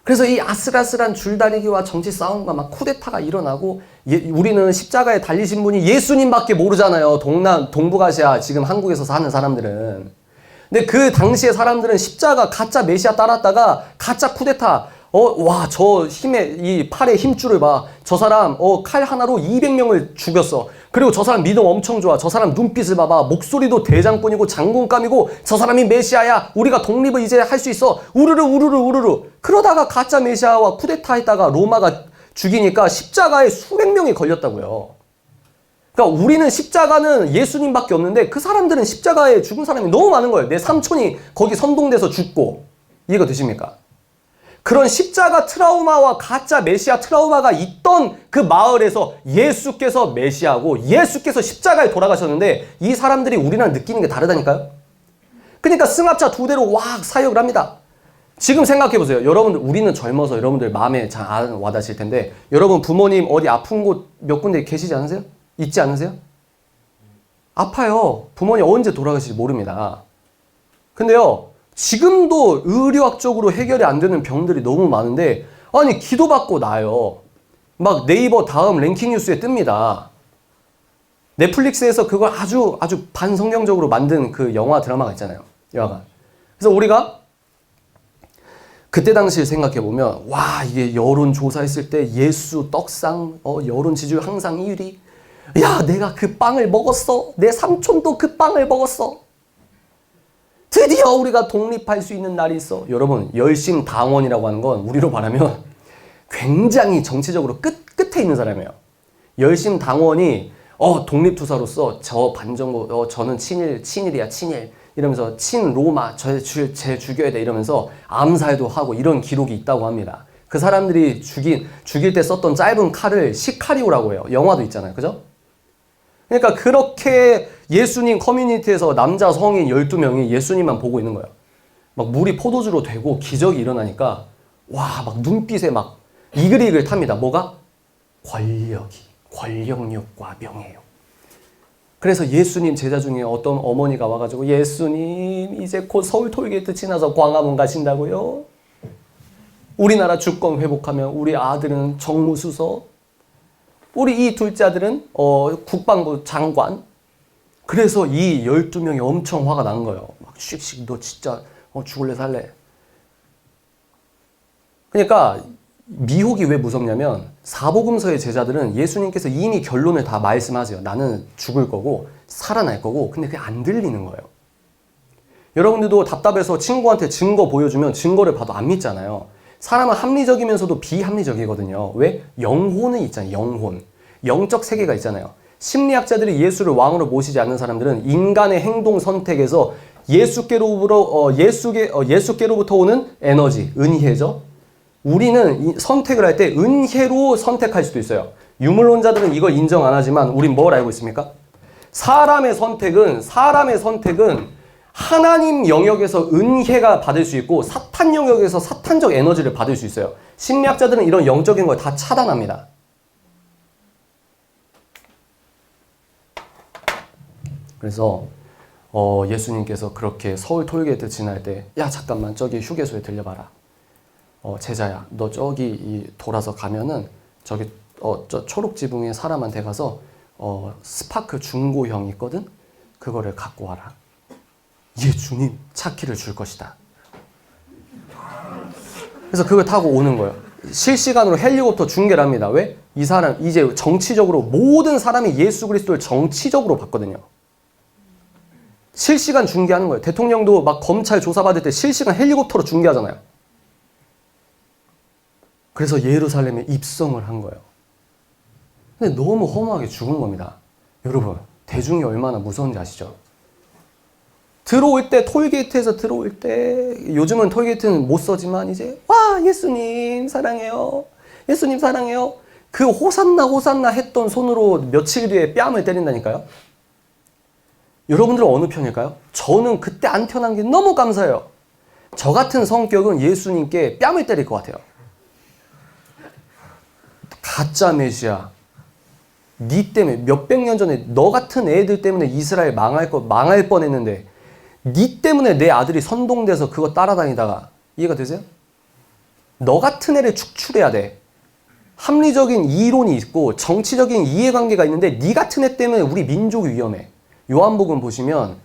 그래서 이 아슬아슬한 줄다리기와 정치 싸움과 막 쿠데타가 일어나고 우리는 십자가에 달리신 분이 예수님밖에 모르잖아요. 동북아시아 지금 한국에서 사는 사람들은. 근데 그 당시에 사람들은 십자가 가짜 메시아 따랐다가 가짜 쿠데타 저 이 팔의 힘줄을 봐. 저 사람 칼 하나로 200명을 죽였어. 그리고 저 사람 믿음 엄청 좋아. 저 사람 눈빛을 봐봐. 목소리도 대장군이고 장군감이고 저 사람이 메시아야. 우리가 독립을 이제 할 수 있어. 우르르 우르르 우르르. 그러다가 가짜 메시아와 쿠데타 했다가 로마가 죽이니까 십자가에 수백 명이 걸렸다고요. 그러니까 우리는 십자가는 예수님밖에 없는데 그 사람들은 십자가에 죽은 사람이 너무 많은 거예요. 내 삼촌이 거기 선동돼서 죽고. 이해가 되십니까? 그런 십자가 트라우마와 가짜 메시아 트라우마가 있던 그 마을에서 예수께서 메시아고 예수께서 십자가에 돌아가셨는데 이 사람들이 우리랑 느끼는 게 다르다니까요. 그러니까 승합차 2대로 왁 사역을 합니다. 지금 생각해 보세요. 여러분들 우리는 젊어서 여러분들 마음에 잘 안 와닿으실 텐데 여러분 부모님 어디 아픈 곳 몇 군데 계시지 않으세요? 있지 않으세요? 아파요. 부모님 언제 돌아가실지 모릅니다. 근데요. 지금도 의료학적으로 해결이 안 되는 병들이 너무 많은데 아니 기도받고 나요. 막 네이버 다음 랭킹 뉴스에 뜹니다. 넷플릭스에서 그걸 아주 반성경적으로 만든 그 영화 드라마가 있잖아요. 영화가. 그래서 우리가 그때 당시를 생각해 보면 이게 여론 조사했을 때 예수 떡상 여론 지지율 항상 1위. 내가 그 빵을 먹었어. 내 삼촌도 그 빵을 먹었어. 드디어 우리가 독립할 수 있는 날이 있어. 여러분 열심당원이라고 하는 건 우리로 말하면 굉장히 정치적으로 끝에 있는 사람이에요. 열심당원이 독립투사로서 저 반정부 저는 친일이야 친일 이러면서 친로마 쟤 죽여야 돼 이러면서 암살도 하고 이런 기록이 있다고 합니다. 그 사람들이 죽일 때 썼던 짧은 칼을 시카리오라고 해요. 영화도 있잖아요. 그죠? 그러니까 그렇게 예수님 커뮤니티에서 남자 성인 12명이 예수님만 보고 있는 거예요. 막 물이 포도주로 되고 기적이 일어나니까 막 눈빛에 막 이글이글 탑니다. 뭐가? 권력욕과 명예요. 그래서 예수님 제자 중에 어떤 어머니가 와가지고 예수님 이제 곧 서울 톨게이트 지나서 광화문 가신다고요? 우리나라 주권 회복하면 우리 아들은 정무수석 우리 이 둘째 아들은 국방부 장관. 그래서 이 12명이 엄청 화가 난 거예요. 막 씩씩 너 진짜 죽을래 살래. 그러니까 미혹이 왜 무섭냐면 사복음서의 제자들은 예수님께서 이미 결론을 다 말씀하세요. 나는 죽을 거고 살아날 거고. 근데 그게 안 들리는 거예요. 여러분들도 답답해서 친구한테 증거 보여주면 증거를 봐도 안 믿잖아요. 사람은 합리적이면서도 비합리적이거든요. 왜? 영혼은 있잖아요. 영혼. 영적 세계가 있잖아요. 심리학자들이 예수를 왕으로 모시지 않는 사람들은 인간의 행동 선택에서 예수께로부터 오는 에너지, 은혜죠. 우리는 선택을 할 때 은혜로 선택할 수도 있어요. 유물론자들은 이걸 인정 안 하지만 우린 뭘 알고 있습니까? 사람의 선택은 하나님 영역에서 은혜가 받을 수 있고 사탄 영역에서 사탄적 에너지를 받을 수 있어요. 심리학자들은 이런 영적인 걸 다 차단합니다. 그래서 예수님께서 그렇게 서울 톨게이트 지날 때 잠깐만 저기 휴게소에 들려봐라. 제자야 너 저기 돌아서 가면은 저기 저 초록 지붕에 사람한테 가서 스파크 중고형 있거든? 그거를 갖고 와라. 예 주님 차키를 줄 것이다. 그래서 그걸 타고 오는 거예요. 실시간으로 헬리콥터 중계를 합니다. 왜? 이 사람 이제 정치적으로 모든 사람이 예수 그리스도를 정치적으로 봤거든요. 실시간 중계하는 거예요. 대통령도 막 검찰 조사받을 때 실시간 헬리콥터로 중계하잖아요. 그래서 예루살렘에 입성을 한 거예요. 근데 너무 허무하게 죽은 겁니다. 여러분, 대중이 얼마나 무서운지 아시죠? 들어올 때, 톨게이트에서 들어올 때, 요즘은 톨게이트는 못 써지만 이제 와, 예수님 사랑해요. 예수님 사랑해요. 그 호산나 호산나 했던 손으로 며칠 뒤에 뺨을 때린다니까요. 여러분들은 어느 편일까요? 저는 그때 안 태어난 게 너무 감사해요. 저 같은 성격은 예수님께 뺨을 때릴 것 같아요. 가짜 메시아. 니 때문에 몇백 년 전에 너 같은 애들 때문에 이스라엘 망할 뻔했는데 니 때문에 내 아들이 선동돼서 그거 따라다니다가 이해가 되세요? 너 같은 애를 축출해야 돼. 합리적인 이론이 있고 정치적인 이해관계가 있는데 니 같은 애 때문에 우리 민족이 위험해. 요한복음 보시면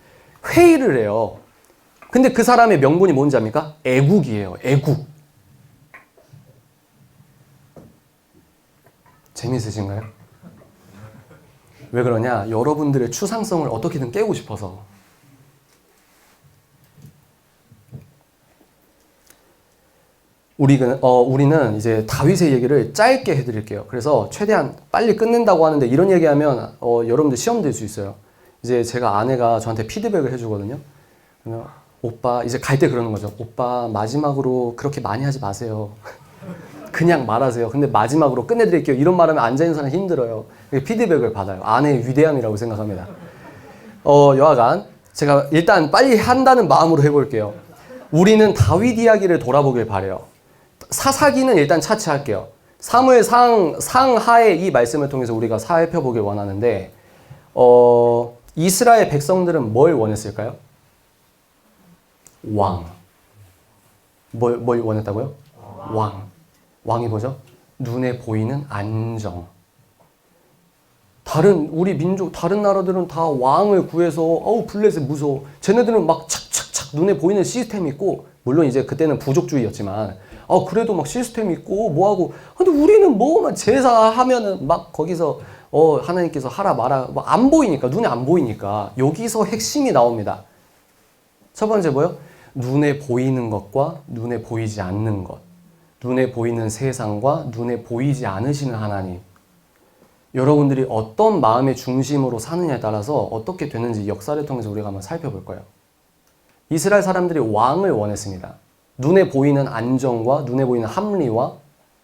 회의를 해요. 근데 그 사람의 명분이 뭔지 압니까? 애국이에요. 애국. 재미있으신가요? 왜 그러냐? 여러분들의 추상성을 어떻게든 깨고 싶어서. 우리는 이제 다윗의 얘기를 짧게 해드릴게요. 그래서 최대한 빨리 끝낸다고 하는데 이런 얘기하면 여러분들 시험 될 수 있어요. 이제 제가 아내가 저한테 피드백을 해주거든요. 그러면 오빠 이제 갈 때 그러는 거죠. 오빠 마지막으로 그렇게 많이 하지 마세요. 그냥 말하세요. 근데 마지막으로 끝내드릴게요. 이런 말하면 앉아있는 사람 힘들어요. 피드백을 받아요. 아내의 위대함이라고 생각합니다. 여하간 제가 일단 빨리 한다는 마음으로 해볼게요. 우리는 다윗 이야기를 돌아보길 바래요. 사사기는 일단 차치할게요. 사무엘 상하의 이 말씀을 통해서 우리가 살펴보길 원하는데 이스라엘 백성들은 뭘 원했을까요? 왕. 뭘 원했다고요? 왕. 왕이 뭐죠? 눈에 보이는 안정. 우리 민족, 다른 나라들은 다 왕을 구해서, 블레셋 무서워. 쟤네들은 막 착착착 눈에 보이는 시스템이 있고, 물론 이제 그때는 부족주의였지만, 그래도 막 시스템이 있고, 뭐하고. 근데 우리는 뭐만 제사하면은 막 거기서, 하나님께서 하라 마라, 뭐 안 보이니까, 눈에 안 보이니까. 여기서 핵심이 나옵니다. 첫 번째 뭐요? 눈에 보이는 것과 눈에 보이지 않는 것. 눈에 보이는 세상과 눈에 보이지 않으시는 하나님. 여러분들이 어떤 마음의 중심으로 사느냐에 따라서 어떻게 되는지 역사를 통해서 우리가 한번 살펴볼 거예요. 이스라엘 사람들이 왕을 원했습니다. 눈에 보이는 안정과 눈에 보이는 합리와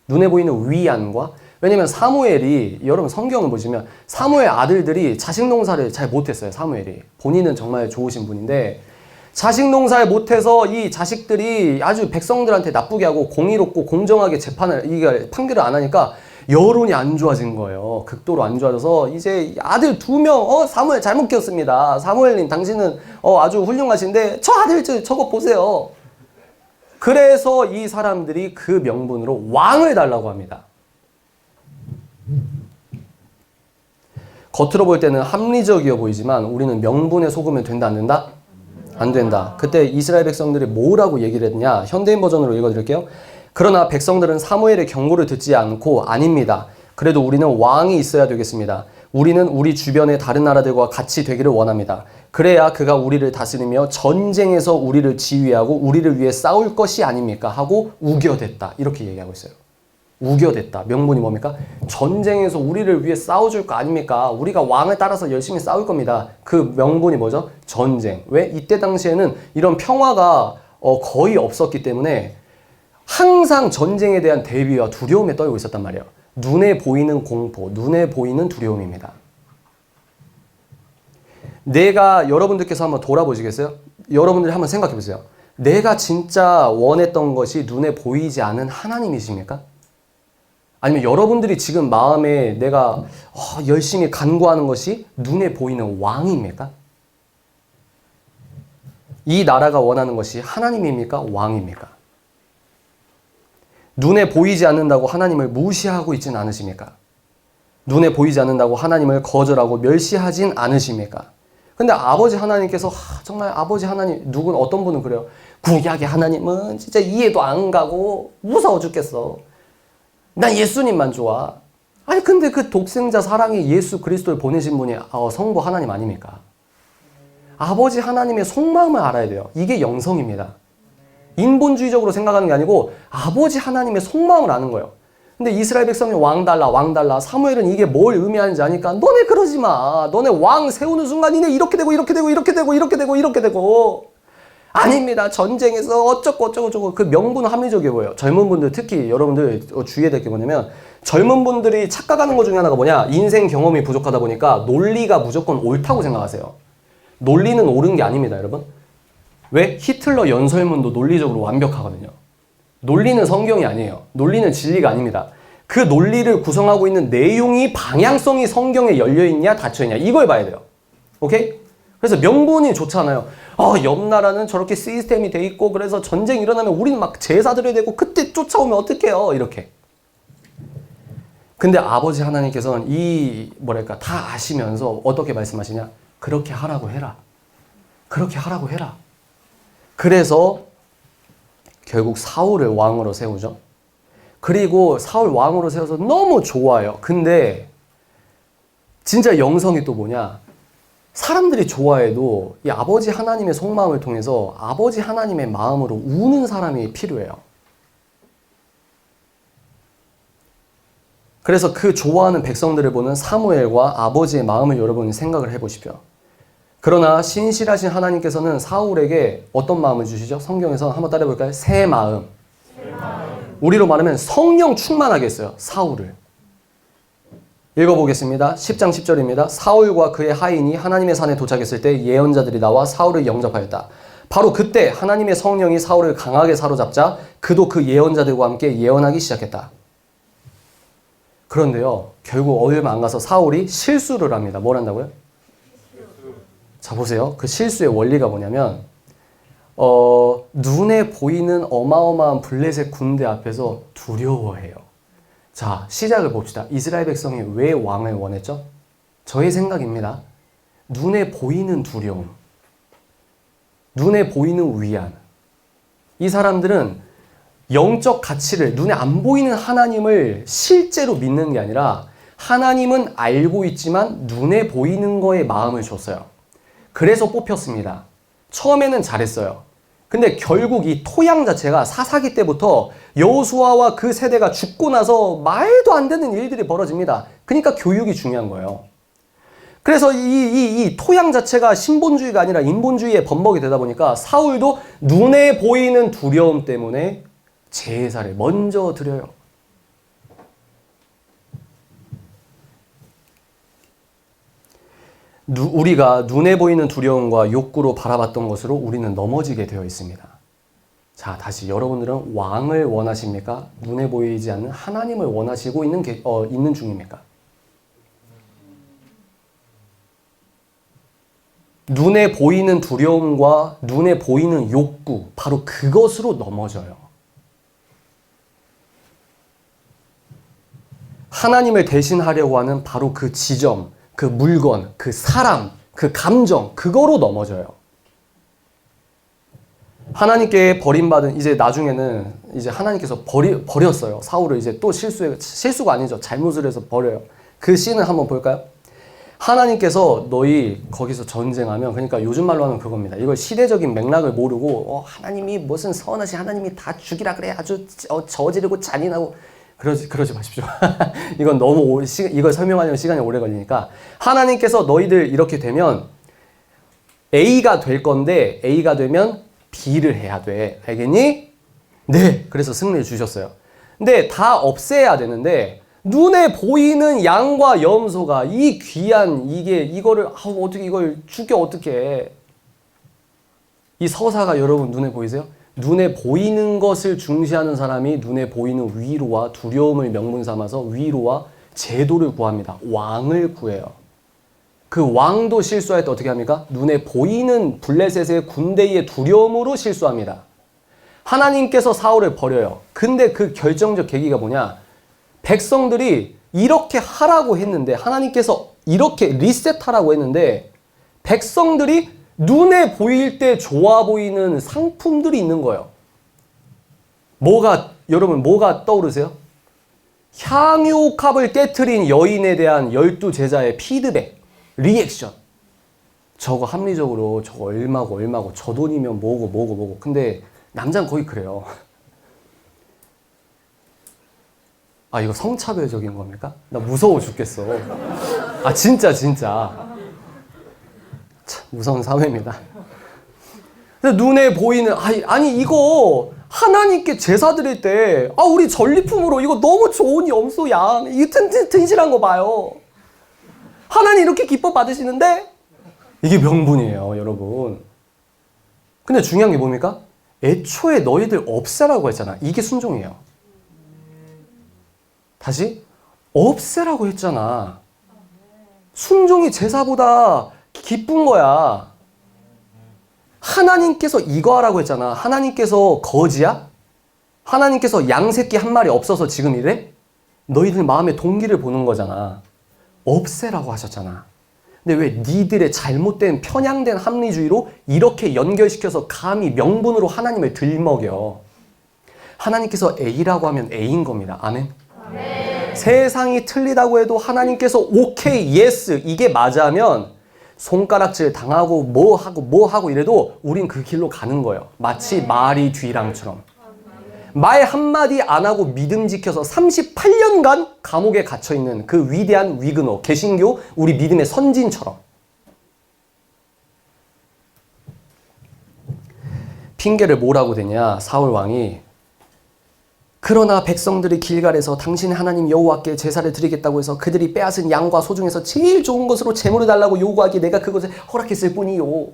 눈에 보이는 위안과 왜냐면 사무엘이 여러분 성경을 보시면 사무엘 아들들이 자식 농사를 잘 못했어요. 사무엘이. 본인은 정말 좋으신 분인데 자식 농사를 못해서 이 자식들이 아주 백성들한테 나쁘게 하고 공의롭고 공정하게 판결을 안 하니까 여론이 안 좋아진 거예요. 극도로 안 좋아져서 이제 아들 2명 사무엘 잘못 키웠습니다. 사무엘님 당신은 아주 훌륭하신데 저 아들 저거 보세요. 그래서 이 사람들이 그 명분으로 왕을 달라고 합니다. 겉으로 볼 때는 합리적이어 보이지만 우리는 명분에 속으면 된다 안 된다? 안 된다. 그때 이스라엘 백성들이 뭐라고 얘기를 했냐? 현대인 버전으로 읽어드릴게요. 그러나 백성들은 사무엘의 경고를 듣지 않고 아닙니다. 그래도 우리는 왕이 있어야 되겠습니다. 우리는 우리 주변의 다른 나라들과 같이 되기를 원합니다. 그래야 그가 우리를 다스리며 전쟁에서 우리를 지휘하고 우리를 위해 싸울 것이 아닙니까? 하고 우겨댔다. 이렇게 얘기하고 있어요. 우겨댔다. 명분이 뭡니까? 전쟁에서 우리를 위해 싸워줄 거 아닙니까? 우리가 왕을 따라서 열심히 싸울 겁니다. 그 명분이 뭐죠? 전쟁. 왜? 이때 당시에는 이런 평화가 거의 없었기 때문에 항상 전쟁에 대한 대비와 두려움에 떨고 있었단 말이에요. 눈에 보이는 공포, 눈에 보이는 두려움입니다. 여러분들께서 한번 돌아보시겠어요? 여러분들이 한번 생각해 보세요. 내가 진짜 원했던 것이 눈에 보이지 않은 하나님이십니까? 아니면 여러분들이 지금 마음에 내가 열심히 간구하는 것이 눈에 보이는 왕입니까? 이 나라가 원하는 것이 하나님입니까? 왕입니까? 눈에 보이지 않는다고 하나님을 무시하고 있진 않으십니까? 눈에 보이지 않는다고 하나님을 거절하고 멸시하진 않으십니까? 근데 아버지 하나님께서 정말 아버지 하나님 어떤 분은 그래요. 구약의 하나님은 진짜 이해도 안 가고 무서워 죽겠어. 난 예수님만 좋아. 아니 근데 그 독생자 사랑이 예수 그리스도를 보내신 분이 성부 하나님 아닙니까? 아버지 하나님의 속마음을 알아야 돼요. 이게 영성입니다. 인본주의적으로 생각하는 게 아니고 아버지 하나님의 속마음을 아는 거예요. 근데 이스라엘 백성이 왕 달라, 왕 달라. 사무엘은 이게 뭘 의미하는지 아니까 너네 그러지 마. 너네 왕 세우는 순간 니네 이렇게 되고 이렇게 되고 이렇게 되고 이렇게 되고 이렇게 되고. 아닙니다. 전쟁에서 어쩌고 어쩌고 저쩌고. 그 명분은 합리적이어 보여요. 젊은 분들 특히 여러분들 주의해야 될 게 뭐냐면 젊은 분들이 착각하는 것 중에 하나가 뭐냐. 인생 경험이 부족하다 보니까 논리가 무조건 옳다고 생각하세요. 논리는 옳은 게 아닙니다, 여러분. 왜? 히틀러 연설문도 논리적으로 완벽하거든요. 논리는 성경이 아니에요. 논리는 진리가 아닙니다. 그 논리를 구성하고 있는 내용이 방향성이 성경에 열려있냐 닫혀있냐 이걸 봐야 돼요. 오케이? 그래서 명분이 좋잖아요. 옆 나라는 저렇게 시스템이 돼 있고 그래서 전쟁 일어나면 우리는 막 제사 드려야 되고 그때 쫓아오면 어떡해요? 이렇게. 근데 아버지 하나님께서는 다 아시면서 어떻게 말씀하시냐? 그렇게 하라고 해라. 그렇게 하라고 해라. 그래서 결국 사울을 왕으로 세우죠. 그리고 사울 왕으로 세워서 너무 좋아요. 근데 진짜 영성이 또 뭐냐? 사람들이 좋아해도 이 아버지 하나님의 속마음을 통해서 아버지 하나님의 마음으로 우는 사람이 필요해요. 그래서 그 좋아하는 백성들을 보는 사무엘과 아버지의 마음을 여러분이 생각을 해보십시오. 그러나 신실하신 하나님께서는 사울에게 어떤 마음을 주시죠? 성경에서 한번 따라해볼까요? 새 마음. 우리로 말하면 성령 충만하게 했어요. 사울을. 읽어보겠습니다. 10장 10절입니다. 사울과 그의 하인이 하나님의 산에 도착했을 때 예언자들이 나와 사울을 영접하였다. 바로 그때 하나님의 성령이 사울을 강하게 사로잡자 그도 그 예언자들과 함께 예언하기 시작했다. 그런데요, 결국 얼마 안 가서 사울이 실수를 합니다. 뭘 한다고요? 자, 보세요. 그 실수의 원리가 뭐냐면 눈에 보이는 어마어마한 블레셋 군대 앞에서 두려워해요. 자, 시작을 봅시다. 이스라엘 백성이 왜 왕을 원했죠? 저의 생각입니다. 눈에 보이는 두려움, 눈에 보이는 위안. 이 사람들은 영적 가치를, 눈에 안 보이는 하나님을 실제로 믿는 게 아니라 하나님은 알고 있지만 눈에 보이는 거에 마음을 줬어요. 그래서 뽑혔습니다. 처음에는 잘했어요. 근데 결국 이 토양 자체가 사사기 때부터 여호수아와 그 세대가 죽고 나서 말도 안 되는 일들이 벌어집니다. 그러니까 교육이 중요한 거예요. 그래서 이 토양 자체가 신본주의가 아니라 인본주의의 범벅이 되다 보니까 사울도 눈에 보이는 두려움 때문에 제사를 먼저 드려요. 우리가 눈에 보이는 두려움과 욕구로 바라봤던 것으로 우리는 넘어지게 되어 있습니다. 자, 다시 여러분들은 왕을 원하십니까? 눈에 보이지 않는 하나님을 원하시고 있는 중입니까? 눈에 보이는 두려움과 눈에 보이는 욕구, 바로 그것으로 넘어져요. 하나님을 대신하려고 하는 바로 그 지점, 그 물건, 그 사람, 그 감정, 그거로 넘어져요. 하나님께 버림받은, 이제 나중에는 이제 하나님께서 버렸어요. 사울을 이제 또 실수가 아니죠. 잘못을 해서 버려요. 그 씬을 한번 볼까요? 하나님께서 너희 거기서 전쟁하면, 그러니까 요즘 말로 하면 그겁니다. 이걸 시대적인 맥락을 모르고 하나님이 무슨 선하신 하나님이 다 죽이라 그래 아주 저지르고 잔인하고 그러지 마십시오. 이건 너무 이걸 설명하려면 시간이 오래 걸리니까 하나님께서 너희들 이렇게 되면 A가 될 건데 A가 되면 B를 해야 돼. 알겠니? 네. 그래서 승리를 주셨어요. 근데 다 없애야 되는데 눈에 보이는 양과 염소가 이 귀한 이거를 어떻게 이걸 죽여 어떻게? 이 서사가 여러분 눈에 보이세요? 눈에 보이는 것을 중시하는 사람이 눈에 보이는 위로와 두려움을 명분 삼아서 위로와 제도를 구합니다. 왕을 구해요. 그 왕도 실수할 때 어떻게 합니까? 눈에 보이는 블레셋의 군대의 두려움으로 실수합니다. 하나님께서 사울을 버려요. 근데 그 결정적 계기가 뭐냐? 백성들이 이렇게 하라고 했는데, 하나님께서 이렇게 리셋하라고 했는데 백성들이 눈에 보일 때 좋아 보이는 상품들이 있는 거예요. 여러분 뭐가 떠오르세요? 향유컵을 깨트린 여인에 대한 12제자의 피드백, 리액션. 저거 합리적으로 저거 얼마고 저 돈이면 뭐고. 근데 남자는 거의 그래요. 아, 이거 성차별적인 겁니까? 나 무서워 죽겠어. 아, 진짜. 참, 무서운 사회입니다. 눈에 보이는, 아니, 이거 하나님께 제사 드릴 때, 우리 전리품으로 이거 너무 좋은 염소야. 이 튼실한 거 봐요. 하나님 이렇게 기뻐 받으시는데? 이게 명분이에요, 여러분. 근데 중요한 게 뭡니까? 애초에 너희들 없애라고 했잖아. 이게 순종이에요. 다시 없애라고 했잖아. 순종이 제사보다 기쁜 거야. 하나님께서 이거 하라고 했잖아. 하나님께서 거지야? 하나님께서 양새끼 한 마리 없어서 지금 이래? 너희들 마음의 동기를 보는 거잖아. 없애라고 하셨잖아. 근데 왜 니들의 잘못된 편향된 합리주의로 이렇게 연결시켜서 감히 명분으로 하나님을 들먹여. 하나님께서 A라고 하면 A인 겁니다. 아멘. 세상이 틀리다고 해도 하나님께서 오케이, 예스, 이게 맞아면 손가락질 당하고 뭐 하고 이래도 우린 그 길로 가는 거예요. 마치 마리 뒤랑처럼. 말 한마디 안 하고 믿음 지켜서 38년간 감옥에 갇혀있는 그 위대한 위그노, 개신교, 우리 믿음의 선진처럼. 핑계를 뭐라고 대냐, 사울 왕이. 그러나 백성들이 길갈에서 당신 하나님 여호와께 제사를 드리겠다고 해서 그들이 빼앗은 양과 소 중에서 제일 좋은 것으로 제물을 달라고 요구하기에 내가 그것을 허락했을 뿐이요.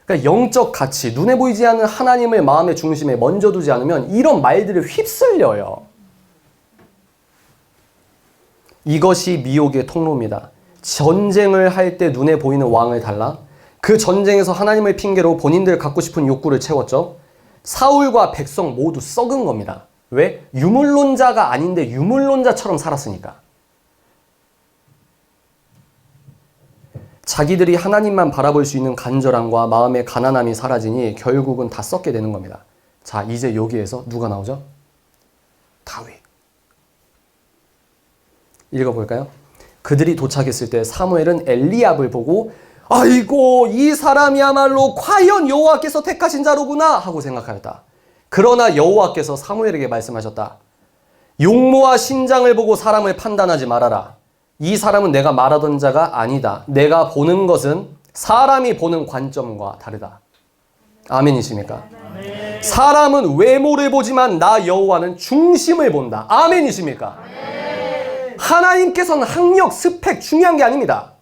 그러니까 영적 가치, 눈에 보이지 않는 하나님을 마음의 중심에 먼저 두지 않으면 이런 말들을 휩쓸려요. 이것이 미혹의 통로입니다. 전쟁을 할 때 눈에 보이는 왕을 달라 그 전쟁에서 하나님을 핑계로 본인들 갖고 싶은 욕구를 채웠죠. 사울과 백성 모두 썩은 겁니다. 왜? 유물론자가 아닌데 유물론자처럼 살았으니까. 자기들이 하나님만 바라볼 수 있는 간절함과 마음의 가난함이 사라지니 결국은 다 썩게 되는 겁니다. 자, 이제 여기에서 누가 나오죠? 다윗. 읽어볼까요? 그들이 도착했을 때 사무엘은 엘리압을 보고 아이고, 이 사람이야말로 과연 여호와께서 택하신 자로구나 하고 생각하였다. 그러나 여호와께서 사무엘에게 말씀하셨다. 용모와 신장을 보고 사람을 판단하지 말아라. 이 사람은 내가 말하던 자가 아니다. 내가 보는 것은 사람이 보는 관점과 다르다. 아멘이십니까? 아멘. 사람은 외모를 보지만 나 여호와는 중심을 본다. 아멘이십니까? 아멘. 하나님께서는 학력, 스펙 중요한 게 아닙니다.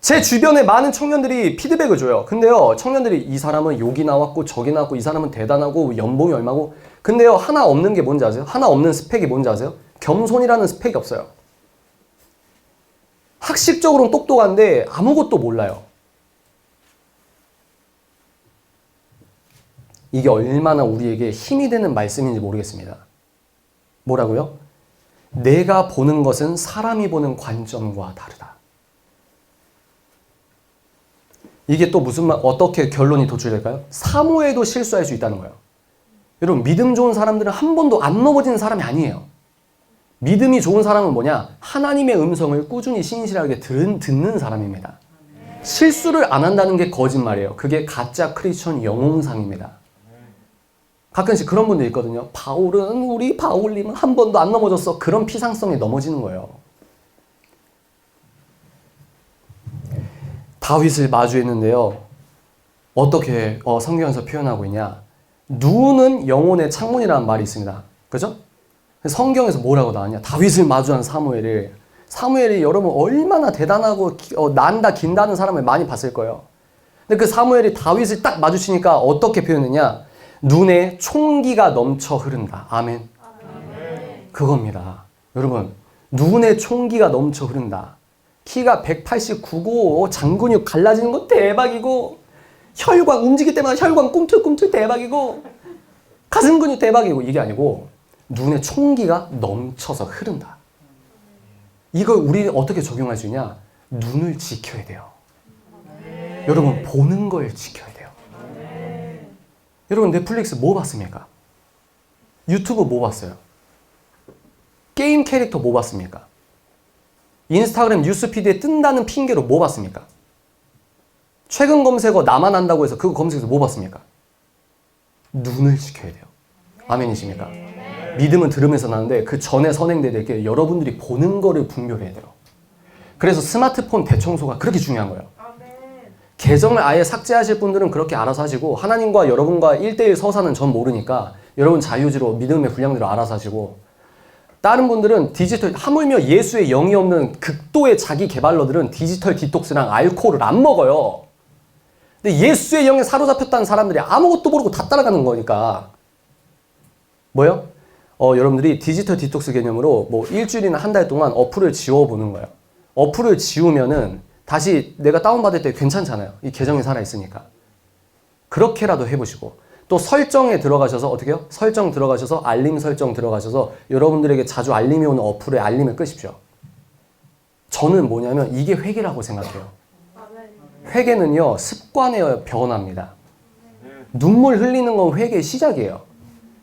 제 주변에 많은 청년들이 피드백을 줘요. 근데요, 청년들이 이 사람은 여기 나왔고 저기 나왔고 이 사람은 대단하고 연봉이 얼마고. 근데요, 하나 없는 게 뭔지 아세요? 하나 없는 스펙이 뭔지 아세요? 겸손이라는 스펙이 없어요. 학식적으로는 똑똑한데 아무것도 몰라요. 이게 얼마나 우리에게 힘이 되는 말씀인지 모르겠습니다. 뭐라고요? 내가 보는 것은 사람이 보는 관점과 다르다. 이게 또 무슨 말, 어떻게 결론이 도출될까요? 사모해도 실수할 수 있다는 거예요. 여러분, 믿음 좋은 사람들은 한 번도 안 넘어지는 사람이 아니에요. 믿음이 좋은 사람은 뭐냐? 하나님의 음성을 꾸준히 신실하게 듣는 사람입니다. 실수를 안 한다는 게 거짓말이에요. 그게 가짜 크리스천 영웅상입니다. 가끔씩 그런 분들 있거든요. 우리 바울님은 한 번도 안 넘어졌어. 그런 피상성에 넘어지는 거예요. 다윗을 마주했는데요. 어떻게 성경에서 표현하고 있냐? 눈은 영혼의 창문이라는 말이 있습니다. 그죠? 성경에서 뭐라고 나왔냐? 다윗을 마주한 사무엘이 여러분 얼마나 대단하고 난다 긴다는 사람을 많이 봤을 거예요. 근데 그 사무엘이 다윗을 딱 마주치니까 어떻게 표현했냐? 눈에 총기가 넘쳐 흐른다. 아멘. 그겁니다. 여러분, 눈에 총기가 넘쳐 흐른다. 키가 189고 장근육 갈라지는 거 대박이고 혈관 움직일 때마다 혈관 꿈틀꿈틀 대박이고 가슴 근육 대박이고 이게 아니고 눈에 총기가 넘쳐서 흐른다. 이걸 우리 어떻게 적용할 수 있냐? 눈을 지켜야 돼요. 여러분, 보는 걸 지켜야 돼요. 여러분, 넷플릭스 뭐 봤습니까? 유튜브 뭐 봤어요? 게임 캐릭터 뭐 봤습니까? 인스타그램 뉴스피드에 뜬다는 핑계로 뭐 봤습니까? 최근 검색어 나만 한다고 해서 그거 검색해서 뭐 봤습니까? 눈을 지켜야 돼요. 아멘이십니까? 믿음은 들으면서 나는데 그 전에 선행돼야 될 게 여러분들이 보는 거를 분별해야 돼요. 그래서 스마트폰 대청소가 그렇게 중요한 거예요. 계정을 아예 삭제하실 분들은 그렇게 알아서 하시고 하나님과 여러분과 1대1 서사는 전 모르니까 여러분 자유지로 믿음의 분량대로 알아서 하시고 다른 분들은 디지털 하물며 예수의 영이 없는 극도의 자기 개발러들은 디지털 디톡스랑 알코올을 안 먹어요. 근데 예수의 영에 사로잡혔다는 사람들이 아무것도 모르고 다 따라가는 거니까 뭐요? 여러분들이 디지털 디톡스 개념으로 뭐 일주일이나 한 달 동안 어플을 지워보는 거예요. 어플을 지우면은 다시 내가 다운받을 때 괜찮잖아요. 이 계정이 살아있으니까. 그렇게라도 해보시고 또 설정에 들어가셔서 어떻게 해요? 설정 들어가셔서 알림 설정 들어가셔서 여러분들에게 자주 알림이 오는 어플에 알림을 끄십시오. 저는 뭐냐면 이게 회개라고 생각해요. 회개는요 습관의 변화입니다. 눈물 흘리는 건 회개의 시작이에요.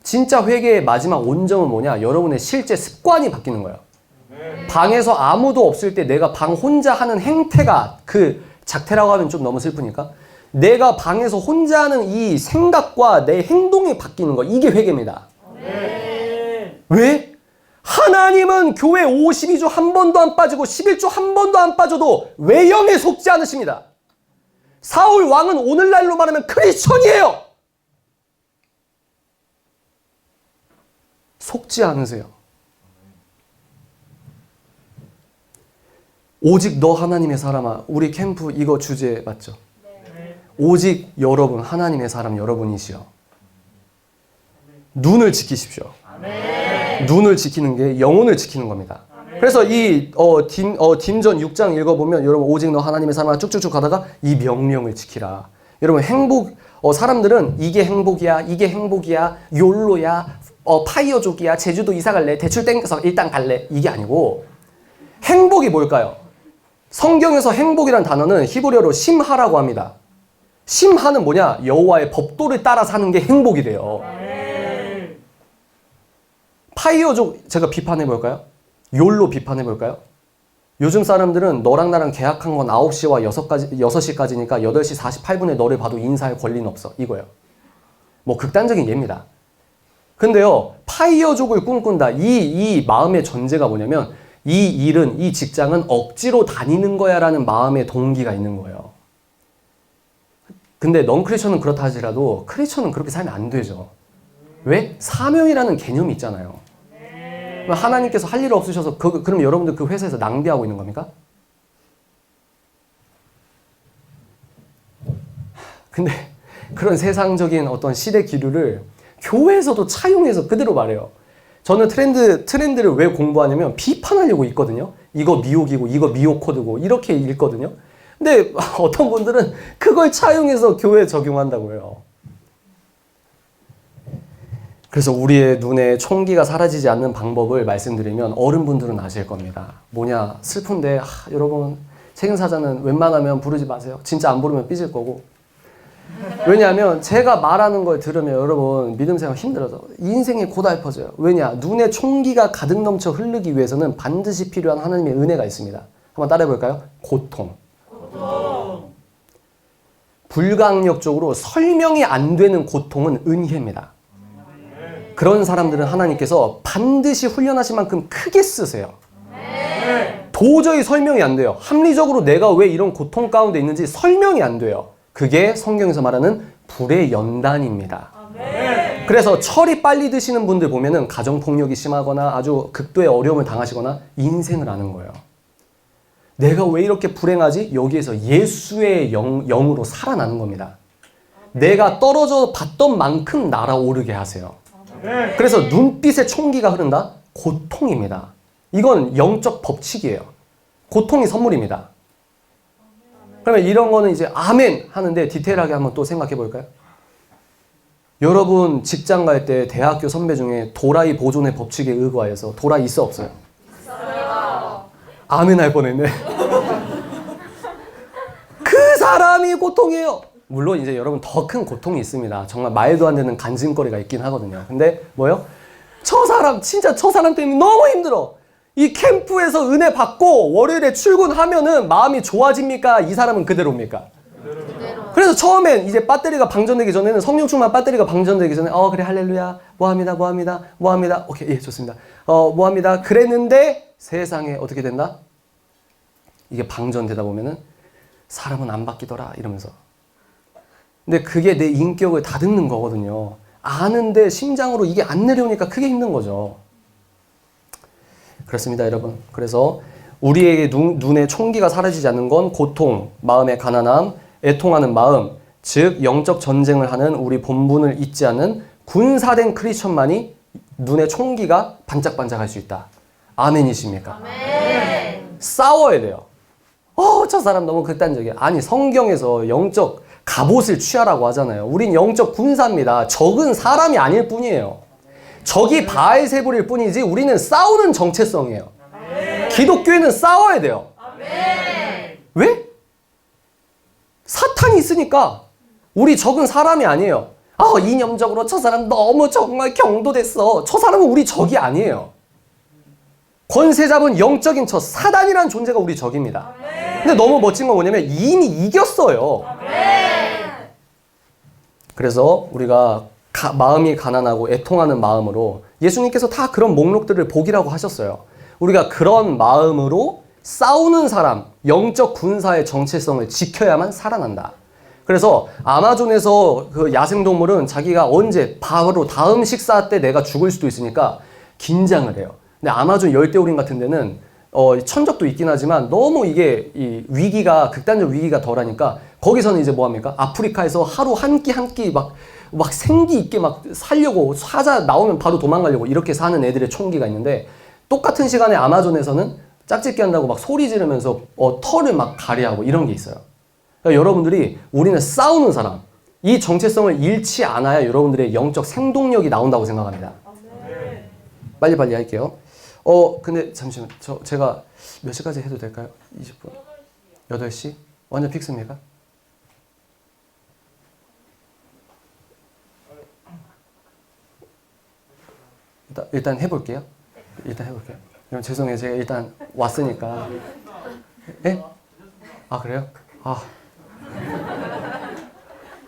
진짜 회개의 마지막 온점은 뭐냐? 여러분의 실제 습관이 바뀌는 거예요. 방에서 아무도 없을 때 내가 방 혼자 하는 행태가 그 작태라고 하면 좀 너무 슬프니까 내가 방에서 혼자 하는 이 생각과 내 행동이 바뀌는 거 이게 회개입니다. 왜? 하나님은 교회 52조 한 번도 안 빠지고 11조 한 번도 안 빠져도 외형에 속지 않으십니다. 사울 왕은 오늘날로 말하면 크리스천이에요. 속지 않으세요. 오직 너 하나님의 사람아. 우리 캠프 이거 주제 맞죠? 오직 여러분 하나님의 사람 여러분이시여. 눈을 지키십시오. 눈을 지키는 게 영혼을 지키는 겁니다. 그래서 이 딤전 6장 읽어보면 여러분 오직 너 하나님의 사람아 쭉쭉쭉 가다가 이 명령을 지키라. 여러분 행복 사람들은 이게 행복이야 이게 행복이야 욜로야 파이어족이야 제주도 이사 갈래 대출 땡겨서 일단 갈래 이게 아니고 행복이 뭘까요? 성경에서 행복이란 단어는 히브리어로 심하라고 합니다. 심하는 뭐냐? 여호와의 법도를 따라 사는 게 행복이래요. 파이어족 제가 비판해볼까요? 욜로 비판해볼까요? 요즘 사람들은 너랑 나랑 계약한 건 9시와 6시까지니까 8시 48분에 너를 봐도 인사할 권리는 없어. 이거예요. 뭐 극단적인 예입니다. 근데요, 파이어족을 꿈꾼다. 이 마음의 전제가 뭐냐면 이 일은, 이 직장은 억지로 다니는 거야 라는 마음의 동기가 있는 거예요. 근데 넌 크리스천은 그렇다 하지라도 크리스천은 그렇게 살면 안 되죠. 왜? 사명이라는 개념이 있잖아요. 하나님께서 할 일 없으셔서 그럼 여러분들 그 회사에서 낭비하고 있는 겁니까? 근데 그런 세상적인 어떤 시대 기류를 교회에서도 차용해서 그대로 말해요. 저는 트렌드를 왜 공부하냐면 비판하려고 있거든요. 이거 미혹이고 이거 미혹 코드고 이렇게 읽거든요. 근데 어떤 분들은 그걸 차용해서 교회에 적용한다고 해요. 그래서 우리의 눈에 총기가 사라지지 않는 방법을 말씀드리면 어른분들은 아실 겁니다. 뭐냐 슬픈데 여러분 책임사자는 웬만하면 부르지 마세요. 진짜 안 부르면 삐질 거고. 왜냐하면 제가 말하는 걸 들으면 여러분 믿음 생활 힘들어서 인생이 고달퍼져요. 왜냐? 눈에 총기가 가득 넘쳐 흐르기 위해서는 반드시 필요한 하나님의 은혜가 있습니다. 한번 따라해볼까요? 고통. 불가항력적으로 설명이 안 되는 고통은 은혜입니다. 그런 사람들은 하나님께서 반드시 훈련하신 만큼 크게 쓰세요. 도저히 설명이 안 돼요. 합리적으로 내가 왜 이런 고통 가운데 있는지 설명이 안 돼요. 그게 성경에서 말하는 불의 연단입니다. 그래서 철이 빨리 드시는 분들 보면은 가정폭력이 심하거나 아주 극도의 어려움을 당하시거나 인생을 아는 거예요. 내가 왜 이렇게 불행하지? 여기에서 예수의 영으로 살아나는 겁니다. 내가 떨어져 봤던 만큼 날아오르게 하세요. 그래서 눈빛에 총기가 흐른다? 고통입니다. 이건 영적 법칙이에요. 고통이 선물입니다. 그러면 이런 거는 이제 아멘 하는데 디테일하게 한번 또 생각해 볼까요? 여러분 직장 갈 때 대학교 선배 중에 도라이 보존의 법칙에 의거하여서 도라이 있어 없어요? 있어요. 아멘 할 뻔했네. 그 사람이 고통이에요. 물론 이제 여러분 더 큰 고통이 있습니다. 정말 말도 안 되는 간증거리가 있긴 하거든요. 근데 뭐요? 진짜 저 사람 때문에 너무 힘들어. 이 캠프에서 은혜 받고 월요일에 출근하면은 마음이 좋아집니까? 이 사람은 그대로입니까? 그대로. 그래서 처음엔 이제 배터리가 방전되기 전에는 성령 충만 배터리가 방전되기 전에 그래 할렐루야 뭐합니다 오케이 예 좋습니다 뭐합니다 그랬는데 세상에 어떻게 된다? 이게 방전되다 보면은 사람은 안 바뀌더라 이러면서 근데 그게 내 인격을 다듬는 거거든요. 아는데 심장으로 이게 안 내려오니까 크게 힘든 거죠. 그렇습니다 여러분. 그래서 우리에게 눈에 총기가 사라지지 않는 건 고통, 마음의 가난함, 애통하는 마음, 즉 영적 전쟁을 하는 우리 본분을 잊지 않는 군사된 크리스천만이 눈에 총기가 반짝반짝할 수 있다. 아멘이십니까? 아멘. 싸워야 돼요. 저 사람 너무 극단적이야. 아니 성경에서 영적 갑옷을 취하라고 하잖아요. 우린 영적 군사입니다. 적은 사람이 아닐 뿐이에요. 적이 바알세불일 뿐이지 우리는 싸우는 정체성이에요. 기독교회는 싸워야 돼요. 왜? 사탄이 있으니까. 우리 적은 사람이 아니에요. 이념적으로 저 사람 너무 정말 경도됐어. 저 사람은 우리 적이 아니에요. 권세 잡은 영적인 저 사단이라는 존재가 우리 적입니다. 근데 너무 멋진 건 뭐냐면 이미 이겼어요. 그래서 우리가 마음이 가난하고 애통하는 마음으로 예수님께서 다 그런 목록들을 복이라고 하셨어요. 우리가 그런 마음으로 싸우는 사람, 영적 군사의 정체성을 지켜야만 살아난다. 그래서 아마존에서 그 야생동물은 자기가 언제 바로 다음 식사 때 내가 죽을 수도 있으니까 긴장을 해요. 근데 아마존 열대우림 같은 데는 천적도 있긴 하지만 너무 이게 이 위기가 극단적 위기가 덜하니까 거기서는 이제 뭐 합니까? 아프리카에서 하루 한 끼 막 생기 있게 막 살려고 사자 나오면 바로 도망가려고 이렇게 사는 애들의 총기가 있는데 똑같은 시간에 아마존에서는 짝짓기 한다고 막 소리 지르면서 털을 막 가리하고 이런 게 있어요. 그러니까 여러분들이 우리는 싸우는 사람 이 정체성을 잃지 않아야 여러분들의 영적 생동력이 나온다고 생각합니다. 빨리빨리 할게요. 근데 잠시만 제가 몇 시까지 해도 될까요? 20분? 8시? 완전 픽스입니까? 일단 해볼게요. 그럼 죄송해요. 제가 일단 왔으니까. 예? 그래요?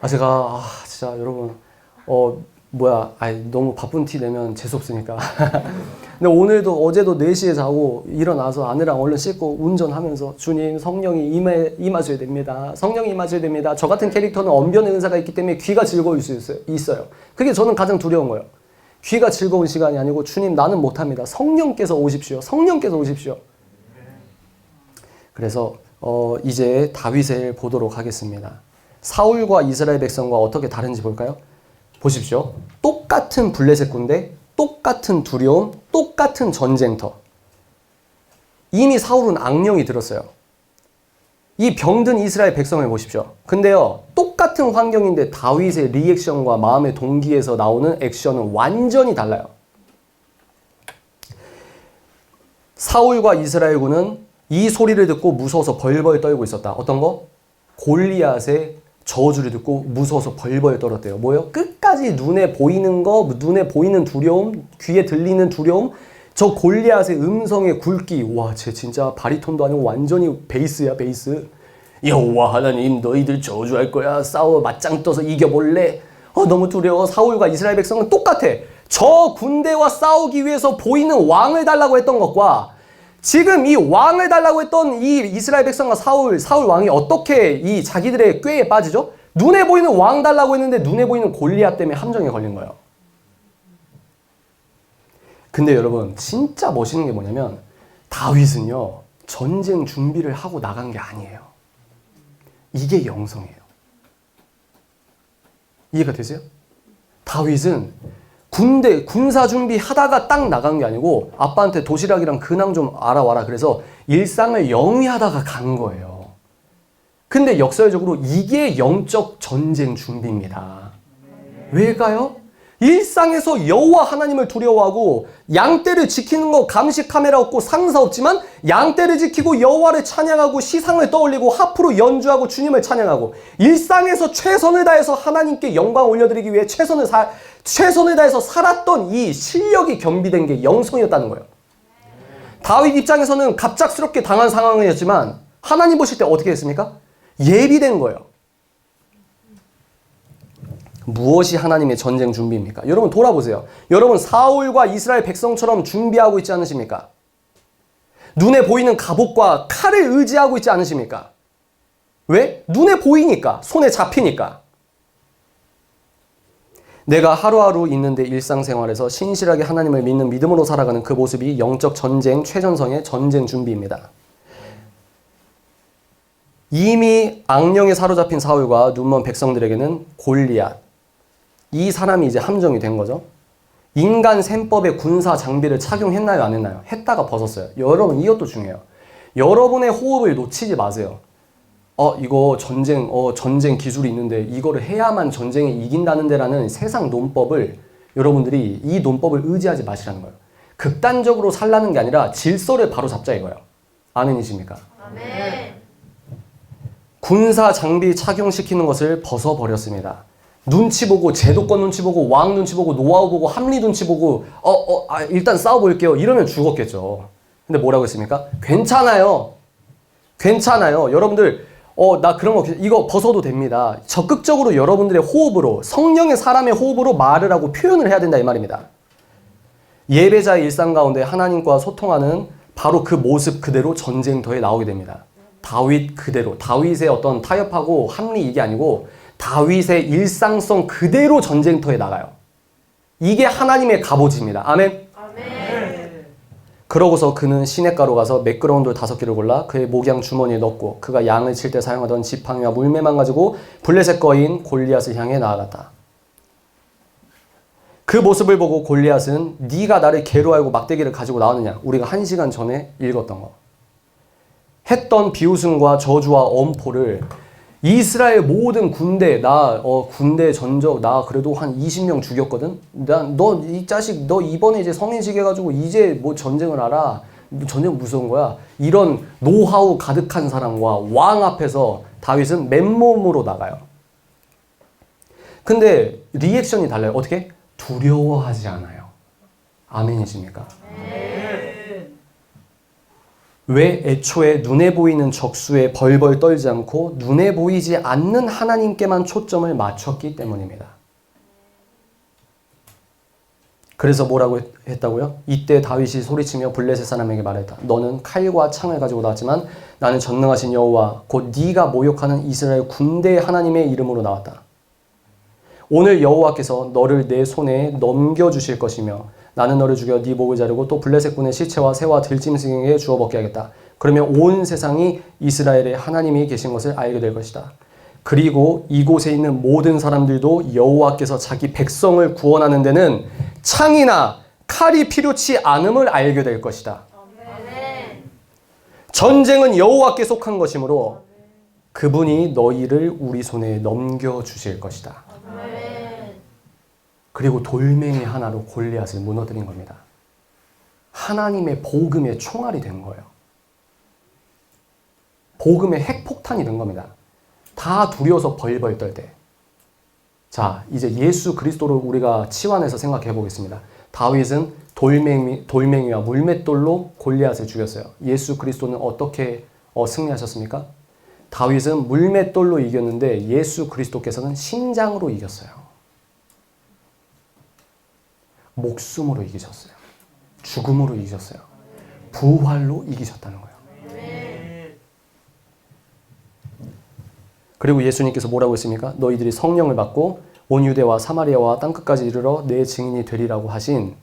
제가 진짜 여러분 너무 바쁜 티 내면 재수없으니까. 근데 어제도 4시에 자고 일어나서 아내랑 얼른 씻고 운전하면서 주님 성령이 임하셔야 됩니다. 성령이 임하셔야 됩니다. 저 같은 캐릭터는 언변의 은사가 있기 때문에 귀가 즐거울 수 있어요. 그게 저는 가장 두려운 거예요. 귀가 즐거운 시간이 아니고 주님 나는 못합니다. 성령께서 오십시오. 그래서 이제 다윗을 보도록 하겠습니다. 사울과 이스라엘 백성과 어떻게 다른지 볼까요? 보십시오. 똑같은 블레셋 군대, 똑같은 두려움, 똑같은 전쟁터. 이미 사울은 악령이 들었어요. 이 병든 이스라엘 백성을 보십시오. 근데요, 똑같은 환경인데 다윗의 리액션과 마음의 동기에서 나오는 액션은 완전히 달라요. 사울과 이스라엘군은 이 소리를 듣고 무서워서 벌벌 떨고 있었다. 어떤 거? 골리앗의 저주를 듣고 무서워서 벌벌 떨었대요. 뭐요? 끝까지 눈에 보이는 거, 눈에 보이는 두려움, 귀에 들리는 두려움, 저 골리앗의 음성의 굵기. 와, 쟤 진짜 바리톤도 아니고 완전히 베이스야, 베이스. 여호와 하나님 너희들 저주할 거야. 싸워 맞짱 떠서 이겨볼래? 너무 두려워. 사울과 이스라엘 백성은 똑같아. 저 군대와 싸우기 위해서 보이는 왕을 달라고 했던 것과 지금 이 왕을 달라고 했던 이 이스라엘 백성과 사울 왕이 어떻게 이 자기들의 꾀에 빠지죠? 눈에 보이는 왕 달라고 했는데 눈에 보이는 골리앗 때문에 함정에 걸린 거예요. 근데 여러분 진짜 멋있는 게 뭐냐면 다윗은요 전쟁 준비를 하고 나간 게 아니에요. 이게 영성이에요. 이해가 되세요? 다윗은 군사 준비하다가 딱 나간 게 아니고 아빠한테 도시락이랑 근황 좀 알아와라 그래서 일상을 영위하다가 간 거예요. 근데 역설적으로 이게 영적 전쟁 준비입니다. 왜일까요? 일상에서 여호와 하나님을 두려워하고 양떼를 지키는 거 감시 카메라 없고 상사 없지만 양떼를 지키고 여호와를 찬양하고 시상을 떠올리고 하프로 연주하고 주님을 찬양하고 일상에서 최선을 다해서 하나님께 영광 올려드리기 위해 최선을 다해서 살았던 이 실력이 겸비된 게 영성이었다는 거예요. 다윗 입장에서는 갑작스럽게 당한 상황이었지만 하나님 보실 때 어떻게 했습니까? 예비된 거예요. 무엇이 하나님의 전쟁 준비입니까? 여러분 돌아보세요. 여러분 사울과 이스라엘 백성처럼 준비하고 있지 않으십니까? 눈에 보이는 갑옷과 칼을 의지하고 있지 않으십니까? 왜? 눈에 보이니까, 손에 잡히니까. 내가 하루하루 있는데 일상생활에서 신실하게 하나님을 믿는 믿음으로 살아가는 그 모습이 영적 전쟁 최전성의 전쟁 준비입니다. 이미 악령에 사로잡힌 사울과 눈먼 백성들에게는 골리앗, 이 사람이 이제 함정이 된 거죠. 인간 셈법의 군사 장비를 착용했나요? 안 했나요? 했다가 벗었어요. 여러분 이것도 중요해요. 여러분의 호흡을 놓치지 마세요. 이거 전쟁 기술이 있는데 이거를 해야만 전쟁에 이긴다는 데라는 세상 논법을 여러분들이 이 논법을 의지하지 마시라는 거예요. 극단적으로 살라는 게 아니라 질서를 바로 잡자 이거예요. 아멘이십니까? 아멘. 군사 장비 착용시키는 것을 벗어버렸습니다. 눈치 보고 제도권 눈치 보고 왕 눈치 보고 노하우 보고 합리 눈치 보고 일단 싸워볼게요. 이러면 죽었겠죠. 근데 뭐라고 했습니까? 괜찮아요. 여러분들 나 그런 거 이거 벗어도 됩니다. 적극적으로 여러분들의 호흡으로 성령의 사람의 호흡으로 말을 하고 표현을 해야 된다 이 말입니다. 예배자의 일상 가운데 하나님과 소통하는 바로 그 모습 그대로 전쟁터에 나오게 됩니다. 다윗 그대로 다윗의 어떤 타협하고 합리 이게 아니고 다윗의 일상성 그대로 전쟁터에 나가요. 이게 하나님의 갑옷입니다. 아멘. 아멘. 그러고서 그는 시냇가로 가서 매끄러운 돌 5개를 골라 그의 목양 주머니에 넣고 그가 양을 칠 때 사용하던 지팡이와 물매만 가지고 블레셋 거인 골리앗을 향해 나아갔다. 그 모습을 보고 골리앗은 네가 나를 개로 알고 막대기를 가지고 나왔느냐? 우리가 1시간 전에 읽었던 거. 했던 비웃음과 저주와 엄포를 이스라엘 모든 군대 군대 전적 나 그래도 한 20명 죽였거든. 너 이 자식 너 이번에 이제 성인식 해가지고 이제 뭐 전쟁을 알아? 전쟁 무서운 거야. 이런 노하우 가득한 사람과 왕 앞에서 다윗은 맨몸으로 나가요. 근데 리액션이 달라요. 어떻게? 두려워하지 않아요. 아멘이십니까? 왜 애초에 눈에 보이는 적수에 벌벌 떨지 않고 눈에 보이지 않는 하나님께만 초점을 맞췄기 때문입니다. 그래서 뭐라고 했다고요? 이때 다윗이 소리치며 블레셋 사람에게 말했다. 너는 칼과 창을 가지고 나왔지만 나는 전능하신 여호와 곧 네가 모욕하는 이스라엘 군대의 하나님의 이름으로 나왔다. 오늘 여호와께서 너를 내 손에 넘겨주실 것이며 나는 너를 죽여 네 목을 자르고 또 블레셋 군의 시체와 새와 들짐승에게 주워 먹게 하겠다. 그러면 온 세상이 이스라엘의 하나님이 계신 것을 알게 될 것이다. 그리고 이곳에 있는 모든 사람들도 여호와께서 자기 백성을 구원하는 데는 창이나 칼이 필요치 않음을 알게 될 것이다. 아멘. 전쟁은 여호와께 속한 것이므로 그분이 너희를 우리 손에 넘겨주실 것이다. 아멘. 그리고 돌멩이 하나로 골리앗을 무너뜨린 겁니다. 하나님의 복음의 총알이 된 거예요. 복음의 핵폭탄이 된 겁니다. 다 두려워서 벌벌 떨 때. 자, 이제 예수 그리스도를 우리가 치환해서 생각해 보겠습니다. 다윗은 돌멩이와 물맷돌로 골리앗을 죽였어요. 예수 그리스도는 어떻게 승리하셨습니까? 다윗은 물맷돌로 이겼는데 예수 그리스도께서는 심장으로 이겼어요. 목숨으로 이기셨어요. 죽음으로 이기셨어요. 부활로 이기셨다는 거예요. 그리고 예수님께서 뭐라고 했습니까? 너희들이 성령을 받고 온 유대와 사마리아와 땅끝까지 이르러 내 증인이 되리라고 하신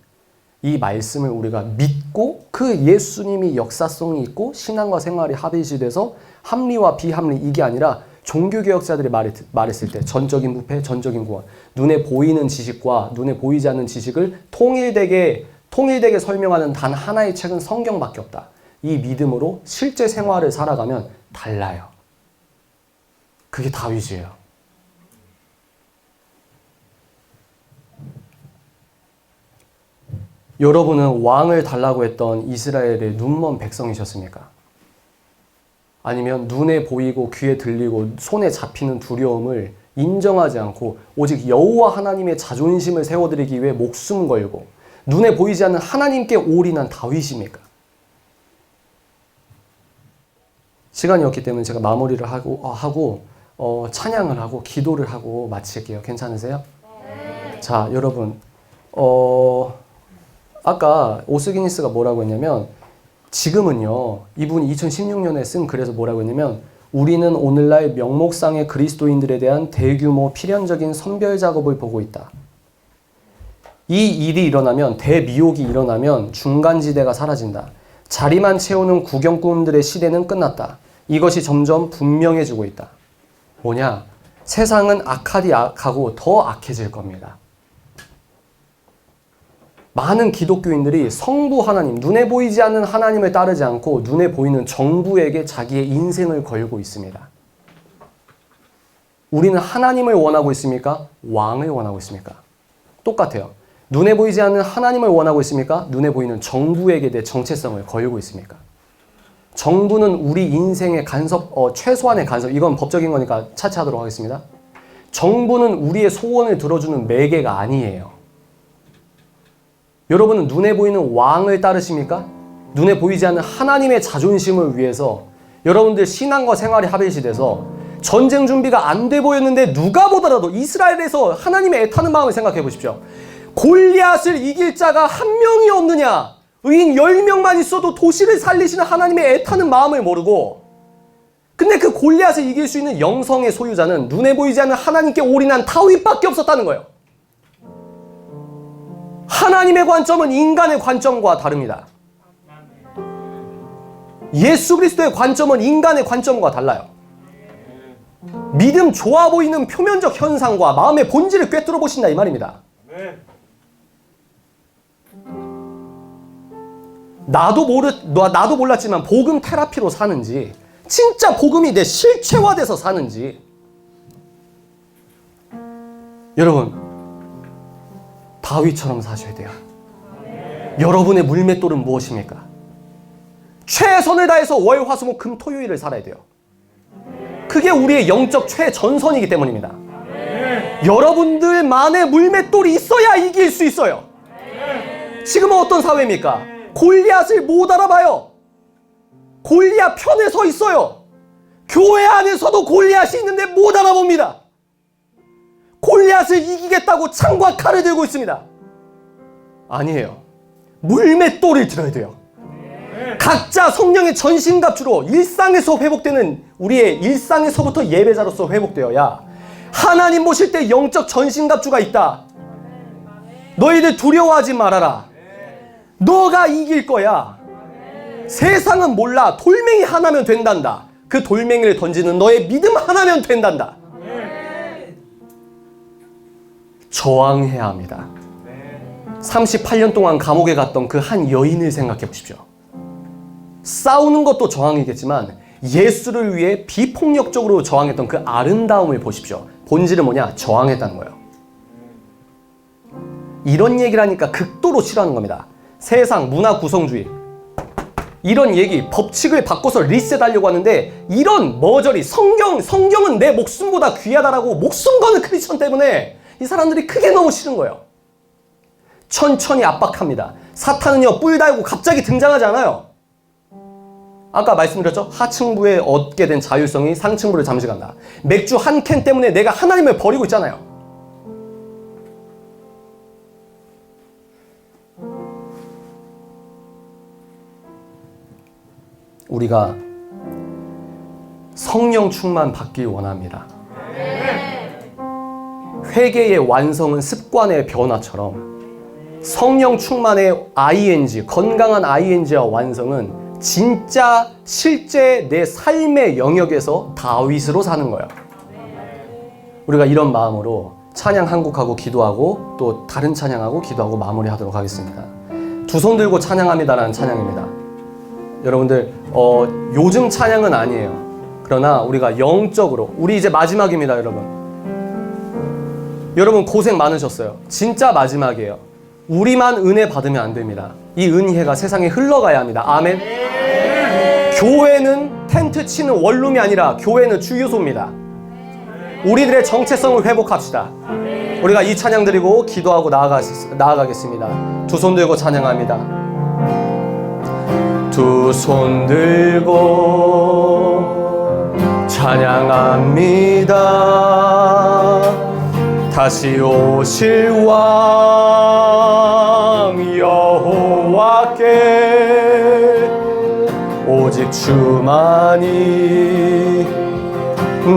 이 말씀을 우리가 믿고 그 예수님이 역사성이 있고 신앙과 생활이 합일시 돼서 합리와 비합리 이게 아니라 종교개혁자들이 말했을 때 전적인 부패, 전적인 구원, 눈에 보이는 지식과 눈에 보이지 않는 지식을 통일되게 설명하는 단 하나의 책은 성경밖에 없다. 이 믿음으로 실제 생활을 살아가면 달라요. 그게 다윗이에요. 여러분은 왕을 달라고 했던 이스라엘의 눈먼 백성이셨습니까? 아니면 눈에 보이고 귀에 들리고 손에 잡히는 두려움을 인정하지 않고 오직 여호와 하나님의 자존심을 세워드리기 위해 목숨 걸고 눈에 보이지 않는 하나님께 올인한 다윗입니까? 시간이 없기 때문에 제가 마무리를 하고 찬양을 하고 기도를 하고 마칠게요. 괜찮으세요? 자, 여러분, 아까 오스기니스가 뭐라고 했냐면, 지금은요, 이분이 2016년에 쓴 글에서 뭐라고 했냐면, 우리는 오늘날 명목상의 그리스도인들에 대한 대규모 필연적인 선별 작업을 보고 있다. 이 일이 일어나면, 대미혹이 일어나면 중간지대가 사라진다. 자리만 채우는 구경꾼들의 시대는 끝났다. 이것이 점점 분명해지고 있다. 뭐냐? 세상은 악하디 악하고 더 악해질 겁니다. 많은 기독교인들이 성부 하나님, 눈에 보이지 않는 하나님을 따르지 않고 눈에 보이는 정부에게 자기의 인생을 걸고 있습니다. 우리는 하나님을 원하고 있습니까? 왕을 원하고 있습니까? 똑같아요. 눈에 보이지 않는 하나님을 원하고 있습니까? 눈에 보이는 정부에게 내 정체성을 걸고 있습니까? 정부는 우리 인생의 간섭, 최소한의 간섭, 이건 법적인 거니까 차차 하도록 하겠습니다. 정부는 우리의 소원을 들어주는 매개가 아니에요. 여러분은 눈에 보이는 왕을 따르십니까? 눈에 보이지 않는 하나님의 자존심을 위해서 여러분들 신앙과 생활이 합일시돼서 전쟁 준비가 안 돼 보였는데 누가 보더라도 이스라엘에서 하나님의 애타는 마음을 생각해 보십시오. 골리앗을 이길 자가 한 명이 없느냐? 의인 10명만 있어도 도시를 살리시는 하나님의 애타는 마음을 모르고, 근데 그 골리앗을 이길 수 있는 영성의 소유자는 눈에 보이지 않는 하나님께 올인한 다윗밖에 없었다는 거예요. 하나님의 관점은 인간의 관점과 다릅니다. 예수 그리스도의 관점은 인간의 관점과 달라요. 믿음 좋아 보이는 표면적 현상과 마음의 본질을 꿰뚫어 보신다 이 말입니다. 나도 몰랐지만 복음 테라피로 사는지, 진짜 복음이 내 실체화돼서 사는지. 여러분, 다윗처럼 사셔야 돼요. 여러분의 물맷돌은 무엇입니까? 최선을 다해서 월, 화, 수, 목, 금, 토, 요일을 살아야 돼요. 그게 우리의 영적 최전선이기 때문입니다. 여러분들만의 물맷돌이 있어야 이길 수 있어요. 지금은 어떤 사회입니까? 골리앗을 못 알아봐요. 골리앗 편에 서 있어요. 교회 안에서도 골리앗이 있는데 못 알아봅니다. 골리앗을 이기겠다고 창과 칼을 들고 있습니다. 아니에요. 물맷돌을 들어야 돼요. 각자 성령의 전신갑주로 일상에서 회복되는, 우리의 일상에서부터 예배자로서 회복되어야 하나님 보실 때 영적 전신갑주가 있다. 너희들 두려워하지 말아라. 너가 이길 거야. 세상은 몰라. 돌멩이 하나면 된단다. 그 돌멩이를 던지는 너의 믿음 하나면 된단다. 저항해야 합니다. 38년 동안 감옥에 갔던 그 한 여인을 생각해 보십시오. 싸우는 것도 저항이겠지만 예수를 위해 비폭력적으로 저항했던 그 아름다움을 보십시오. 본질은 뭐냐? 저항했다는 거예요. 이런 얘기를 하니까 극도로 싫어하는 겁니다. 세상, 문화 구성주의, 이런 얘기, 법칙을 바꿔서 리셋하려고 하는데, 이런 머저리, 성경은 내 목숨보다 귀하다라고 목숨 거는 크리스천 때문에 이 사람들이 크게 너무 싫은 거예요. 천천히 압박합니다. 사탄은요, 뿔 달고 갑자기 등장하지 않아요. 아까 말씀드렸죠? 하층부에 얻게 된 자율성이 상층부를 잠식한다. 맥주 한 캔 때문에 내가 하나님을 버리고 있잖아요. 우리가 성령 충만 받길 원합니다. 회개의 완성은 습관의 변화처럼 성령 충만의 ING, 건강한 ING와 완성은 진짜 실제 내 삶의 영역에서 다윗으로 사는 거예요. 우리가 이런 마음으로 찬양 한 곡하고 기도하고 또 다른 찬양하고 기도하고 마무리하도록 하겠습니다. 두 손 들고 찬양합니다라는 찬양입니다. 여러분들 요즘 찬양은 아니에요. 그러나 우리가 영적으로, 우리 이제 마지막입니다. 여러분 고생 많으셨어요. 진짜 마지막이에요. 우리만 은혜 받으면 안 됩니다. 이 은혜가 세상에 흘러가야 합니다. 아멘. 교회는 텐트 치는 원룸이 아니라 교회는 주유소입니다. 우리들의 정체성을 회복합시다. 우리가 이 찬양 드리고 기도하고 나아가겠습니다. 두 손 들고 찬양합니다. 두 손 들고 찬양합니다. 다시 오실 왕 여호와께 오직 주만이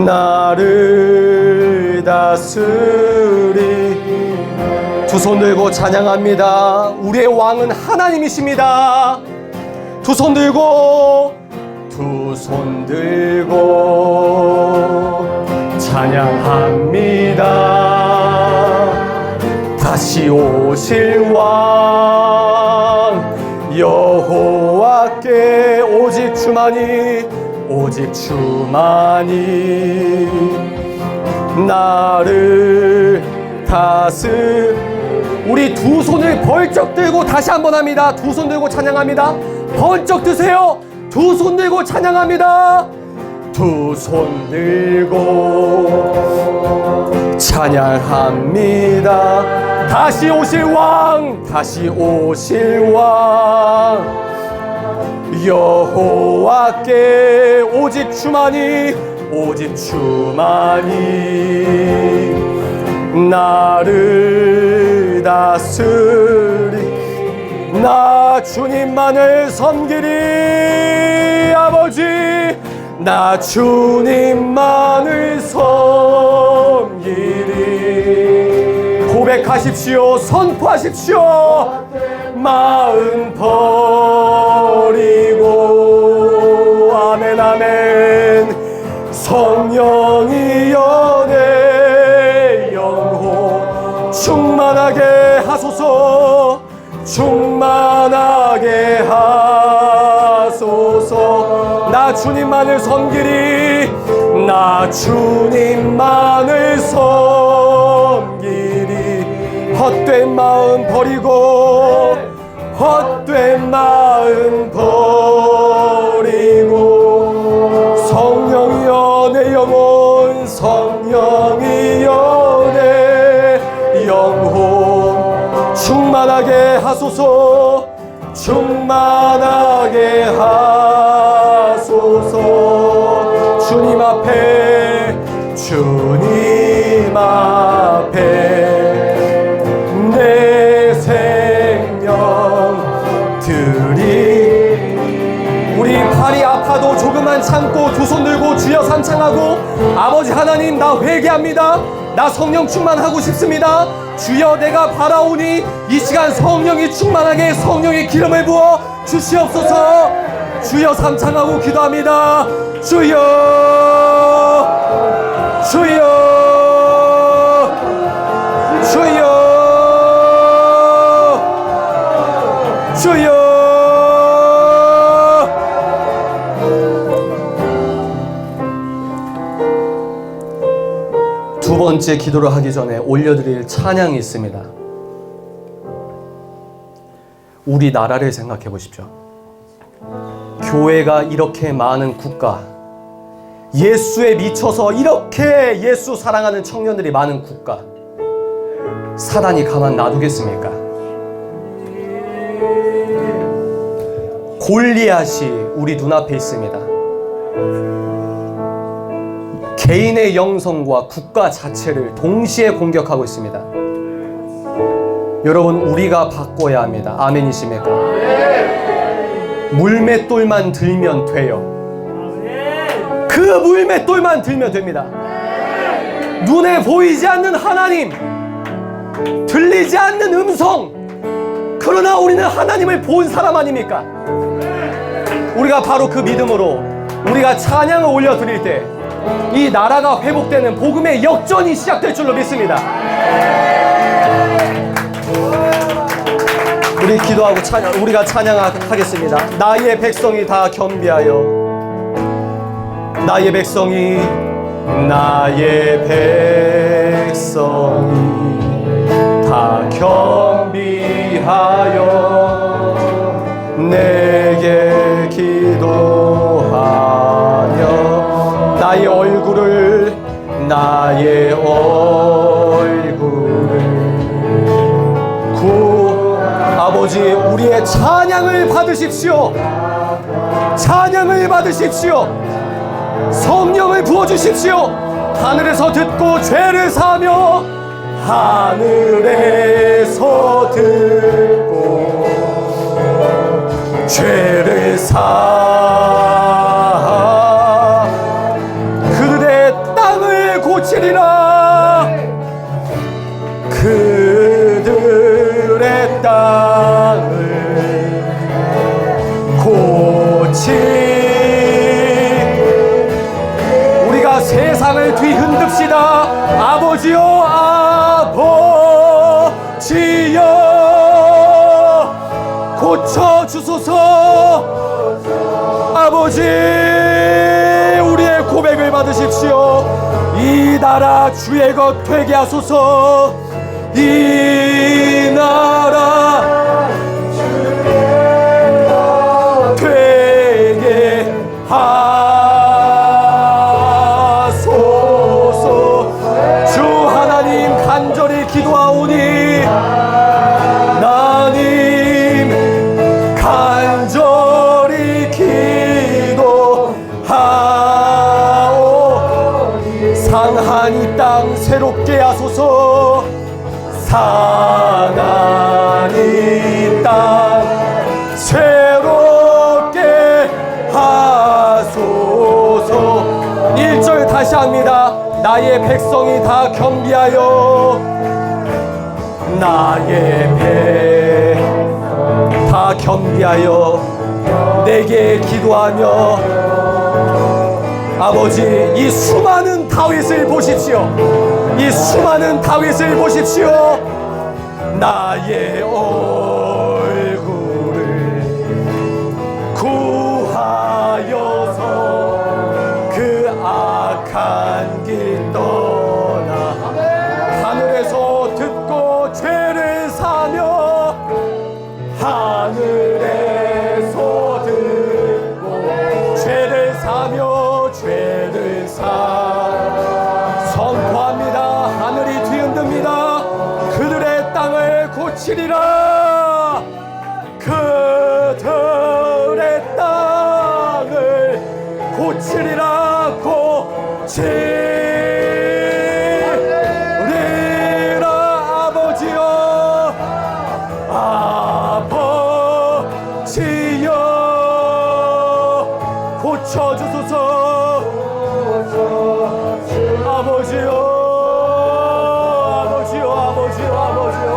나를 다스리. 두 손 들고 찬양합니다. 우리의 왕은 하나님이십니다. 두 손 들고 찬양합니다. 다시 오실 왕 여호와께 오직 주만이 나를 우리 두 손을 벌쩍 들고 다시 한번 합니다. 두 손 들고 찬양합니다. 번쩍 드세요. 두 손 들고 찬양합니다. 두 손 들고 찬양합니다. 다시 오실 왕 여호와께 오직 주만이 나를 다스리. 나 주님만을 섬기리. 아버지, 나 주님만을 섬기리. 고백하십시오. 선포하십시오. 마음 버리고. 아멘 아멘. 성령이 연애 영혼 충만하게 하소서. 충만하게 하소서. 나 주님만을 섬기리. 나 주님만을 섬기리. 헛된 마음 버리고 성령이여 내 영혼 충만하게 하소서. 주님 앞에 내 생명 드리. 우리 팔이 아파도 조금만 참고 두 손 들고 주여 삼창하고, 아버지 하나님, 나 회개합니다. 나 성령 충만하고 싶습니다. 주여, 내가 바라오니 이 시간 성령이 충만하게 성령의 기름을 부어 주시옵소서. 주여 삼창하고 기도합니다. 주여 두 번째 기도를 하기 전에 올려드릴 찬양이 있습니다. 우리 나라를 생각해 보십시오. 교회가 이렇게 많은 국가, 예수에 미쳐서 이렇게 예수 사랑하는 청년들이 많은 국가, 사단이 가만 놔두겠습니까? 골리앗이 우리 눈앞에 있습니다. 개인의 영성과 국가 자체를 동시에 공격하고 있습니다. 여러분, 우리가 바꿔야 합니다. 아멘이십니까? 물맷돌만 들면 돼요. 그 물맷돌만 들면 됩니다. 눈에 보이지 않는 하나님, 들리지 않는 음성, 그러나 우리는 하나님을 본 사람 아닙니까? 우리가 바로 그 믿음으로 우리가 찬양을 올려드릴 때 이 나라가 회복되는 복음의 역전이 시작될 줄로 믿습니다. 우리 기도하고 우리가 찬양하겠습니다. 나의 백성이 다 겸비하여, 나의 백성이 다 겸비하여 내게 기도하며 나의 얼굴을 아버지, 우리의 찬양을 받으십시오. 찬양을 받으십시오. 성령을 부어주십시오. 하늘에서 듣고 죄를 사하며 하늘에서 듣고 죄를 사 그들의 땅을 고치리라. 그들의 땅을 우리가 세상을 뒤흔듭시다. 아버지여 아버지여 고쳐주소서. 아버지 우리의 고백을 받으십시오. 이 나라 주의 것 되게 하소서. 이 나라 되게 하소서. 주 하나님 간절히 기도하오니 나님 간절히 기도하오니 상한 이 땅 새롭게 하소서. 상한 이 땅 새롭게 하소서. 1절 다시 합니다. 나의 백성이 다 겸비하여 나의 배 다 겸비하여 내게 기도하며 아버지 이 수많은 다윗을 보십시오. 이 수많은 다윗을 보십시오. 나의 얼굴을 구하여서 그 악한 길 떠나 하늘에서 듣고 죄를 사며 하늘에서 듣고 죄를 사며 죄를 선포합니다. 하늘이 뒤흔듭니다. 그들의 땅을 고치리라. 그들의 땅을 고치리라. 고치리라. 아버지여 아버지여 고쳐주소서. 아버지여 아버지여 아버지여 아버지여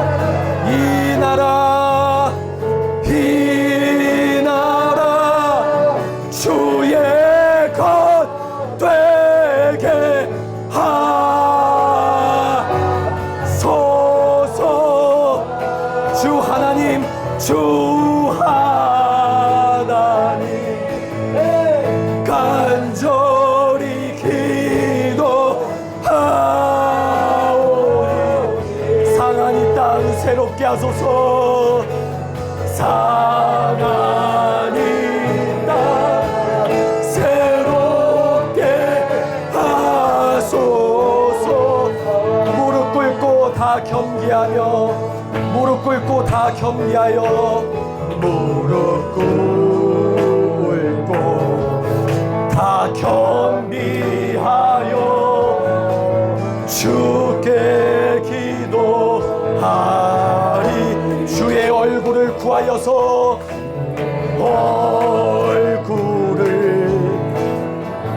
이 나라 주의 것 되게 하소서. 주 하나님 간절히 기도하오니 상한 이 땅 새롭게 하소서. 상한 이 땅 새롭게 하소서. 무릎 꿇고 다 겸비하여 무릎 꿇고 다 겸비하여 무릎 꿇고 다 겸비하여 주께 기도하리. 주의 얼굴을 구하여서 얼굴을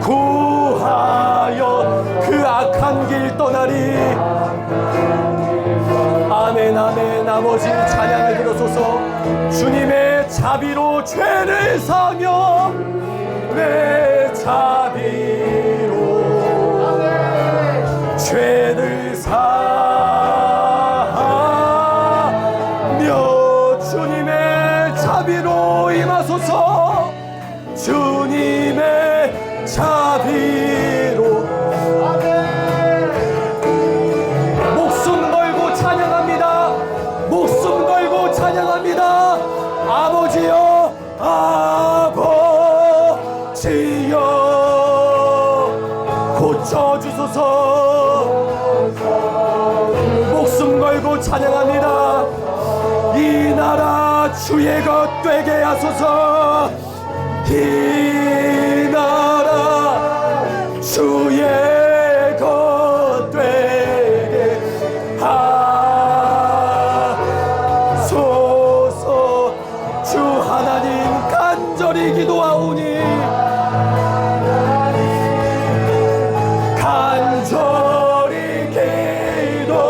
구하여 그 악한 길 떠나리. 아멘 아멘. 아버지 찬양을 들어소서. 주님의 자비로 죄를 사며 내 자비로 죄를 사며 주님의 자비로 임하소서. 주님의 자비로 목숨 걸고 찬양합니다. 목숨 걸고 찬양합니다. 아버지여 아버지여 고쳐주소서. 목숨 걸고 찬양합니다. 이 나라 주의 것 되게 하소서. 이 나라 주의 것 되게 하소서. 하나님 간절히 기도하오니 간절히 기도하오니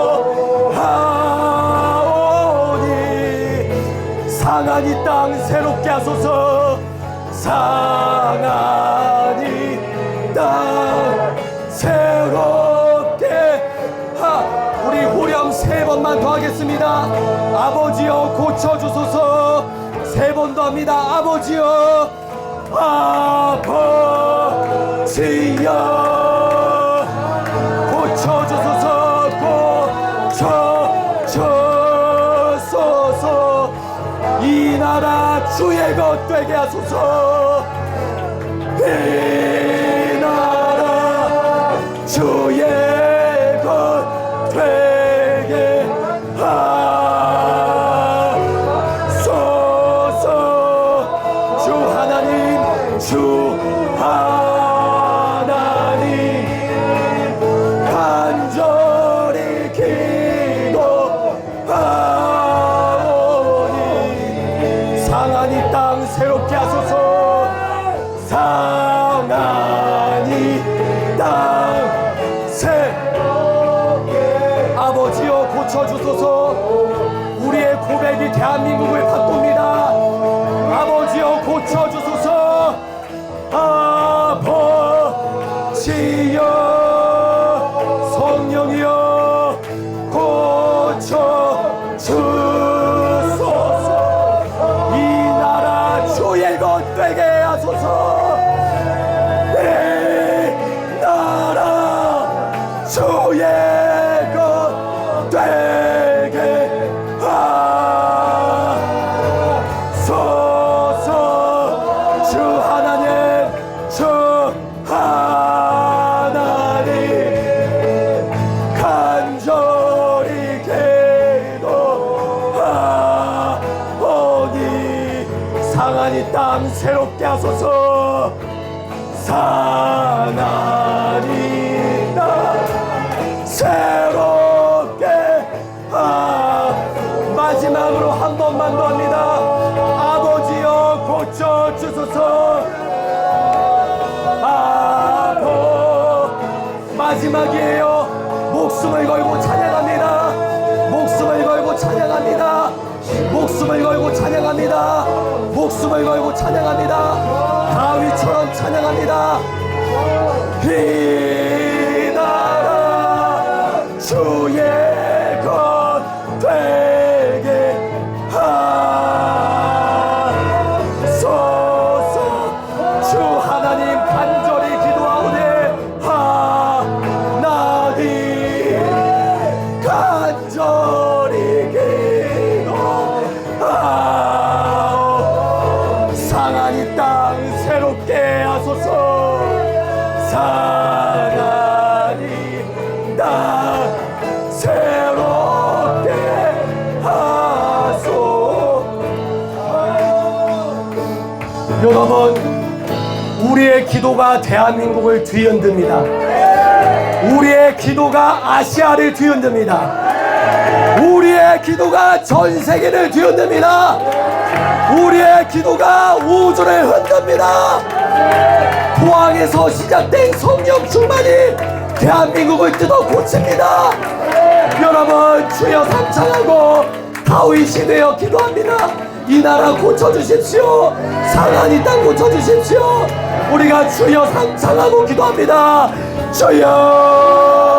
상한 이 땅 새롭게 하소서. 상한 이 땅 새롭게 우리 호령 3번만 더 하겠습니다. 아버지여 고쳐주소서. 3번 더 합니다. 아버지여 아버지여 고쳐주소서. 고쳐주소서. 이 나라 주의 것 되게 하소서. 이 나라 주의 것 되게 하소서. 주 하나님 주 하나님 간절히 기도하오니 상한 이 땅 새롭게 하소서. 상한 이 땅 새롭게 아버지여 고쳐주소서. 우리의 고백이 대한민국을 바꿉니다. 아버지여 고쳐주소서. 아버지여 성령이여 고쳐주소서. 이 나라 주의 것 되게 하소서. 이 나라 주의 것 되게 하소서. 주 하나님 주 하나님 간절히 기도하오니 상한 이 땅 새롭게 하소서. 상한 이 땅 새롭게 마지막으로 한 번만 더 합니다. 아버지여 고쳐주소서. 마지막이에요. 목숨을 걸고 찬양합니다. 목숨을 걸고 찬양합니다. 목숨을 걸고 찬양합니다. 목숨을 걸고 찬양합니다. 다윗처럼 찬양합니다. 이 나라 주의 것 되게 하소서. 주 하나님 간절히 기도하오니 하나님 간절히 기도하오. 상한 이 땅 새롭게 하소서. 상한 이 땅 새롭게 하소서. 여러분, 우리의 기도가 대한민국을 뒤흔듭니다. 우리의 기도가 아시아를 뒤흔듭니다. 우리의 기도가 전 세계를 뒤흔듭니다. 우리의 기도가 우주를 흔듭니다. 포항에서 시작된 성령 충만이 대한민국을 뜯어 고칩니다. 여러분, 주여 삼창하고 다윗이 되어 기도합니다. 이 나라 고쳐주십시오. 상한 이 땅 고쳐주십시오. 우리가 주여 삼창하고 기도합니다. 주여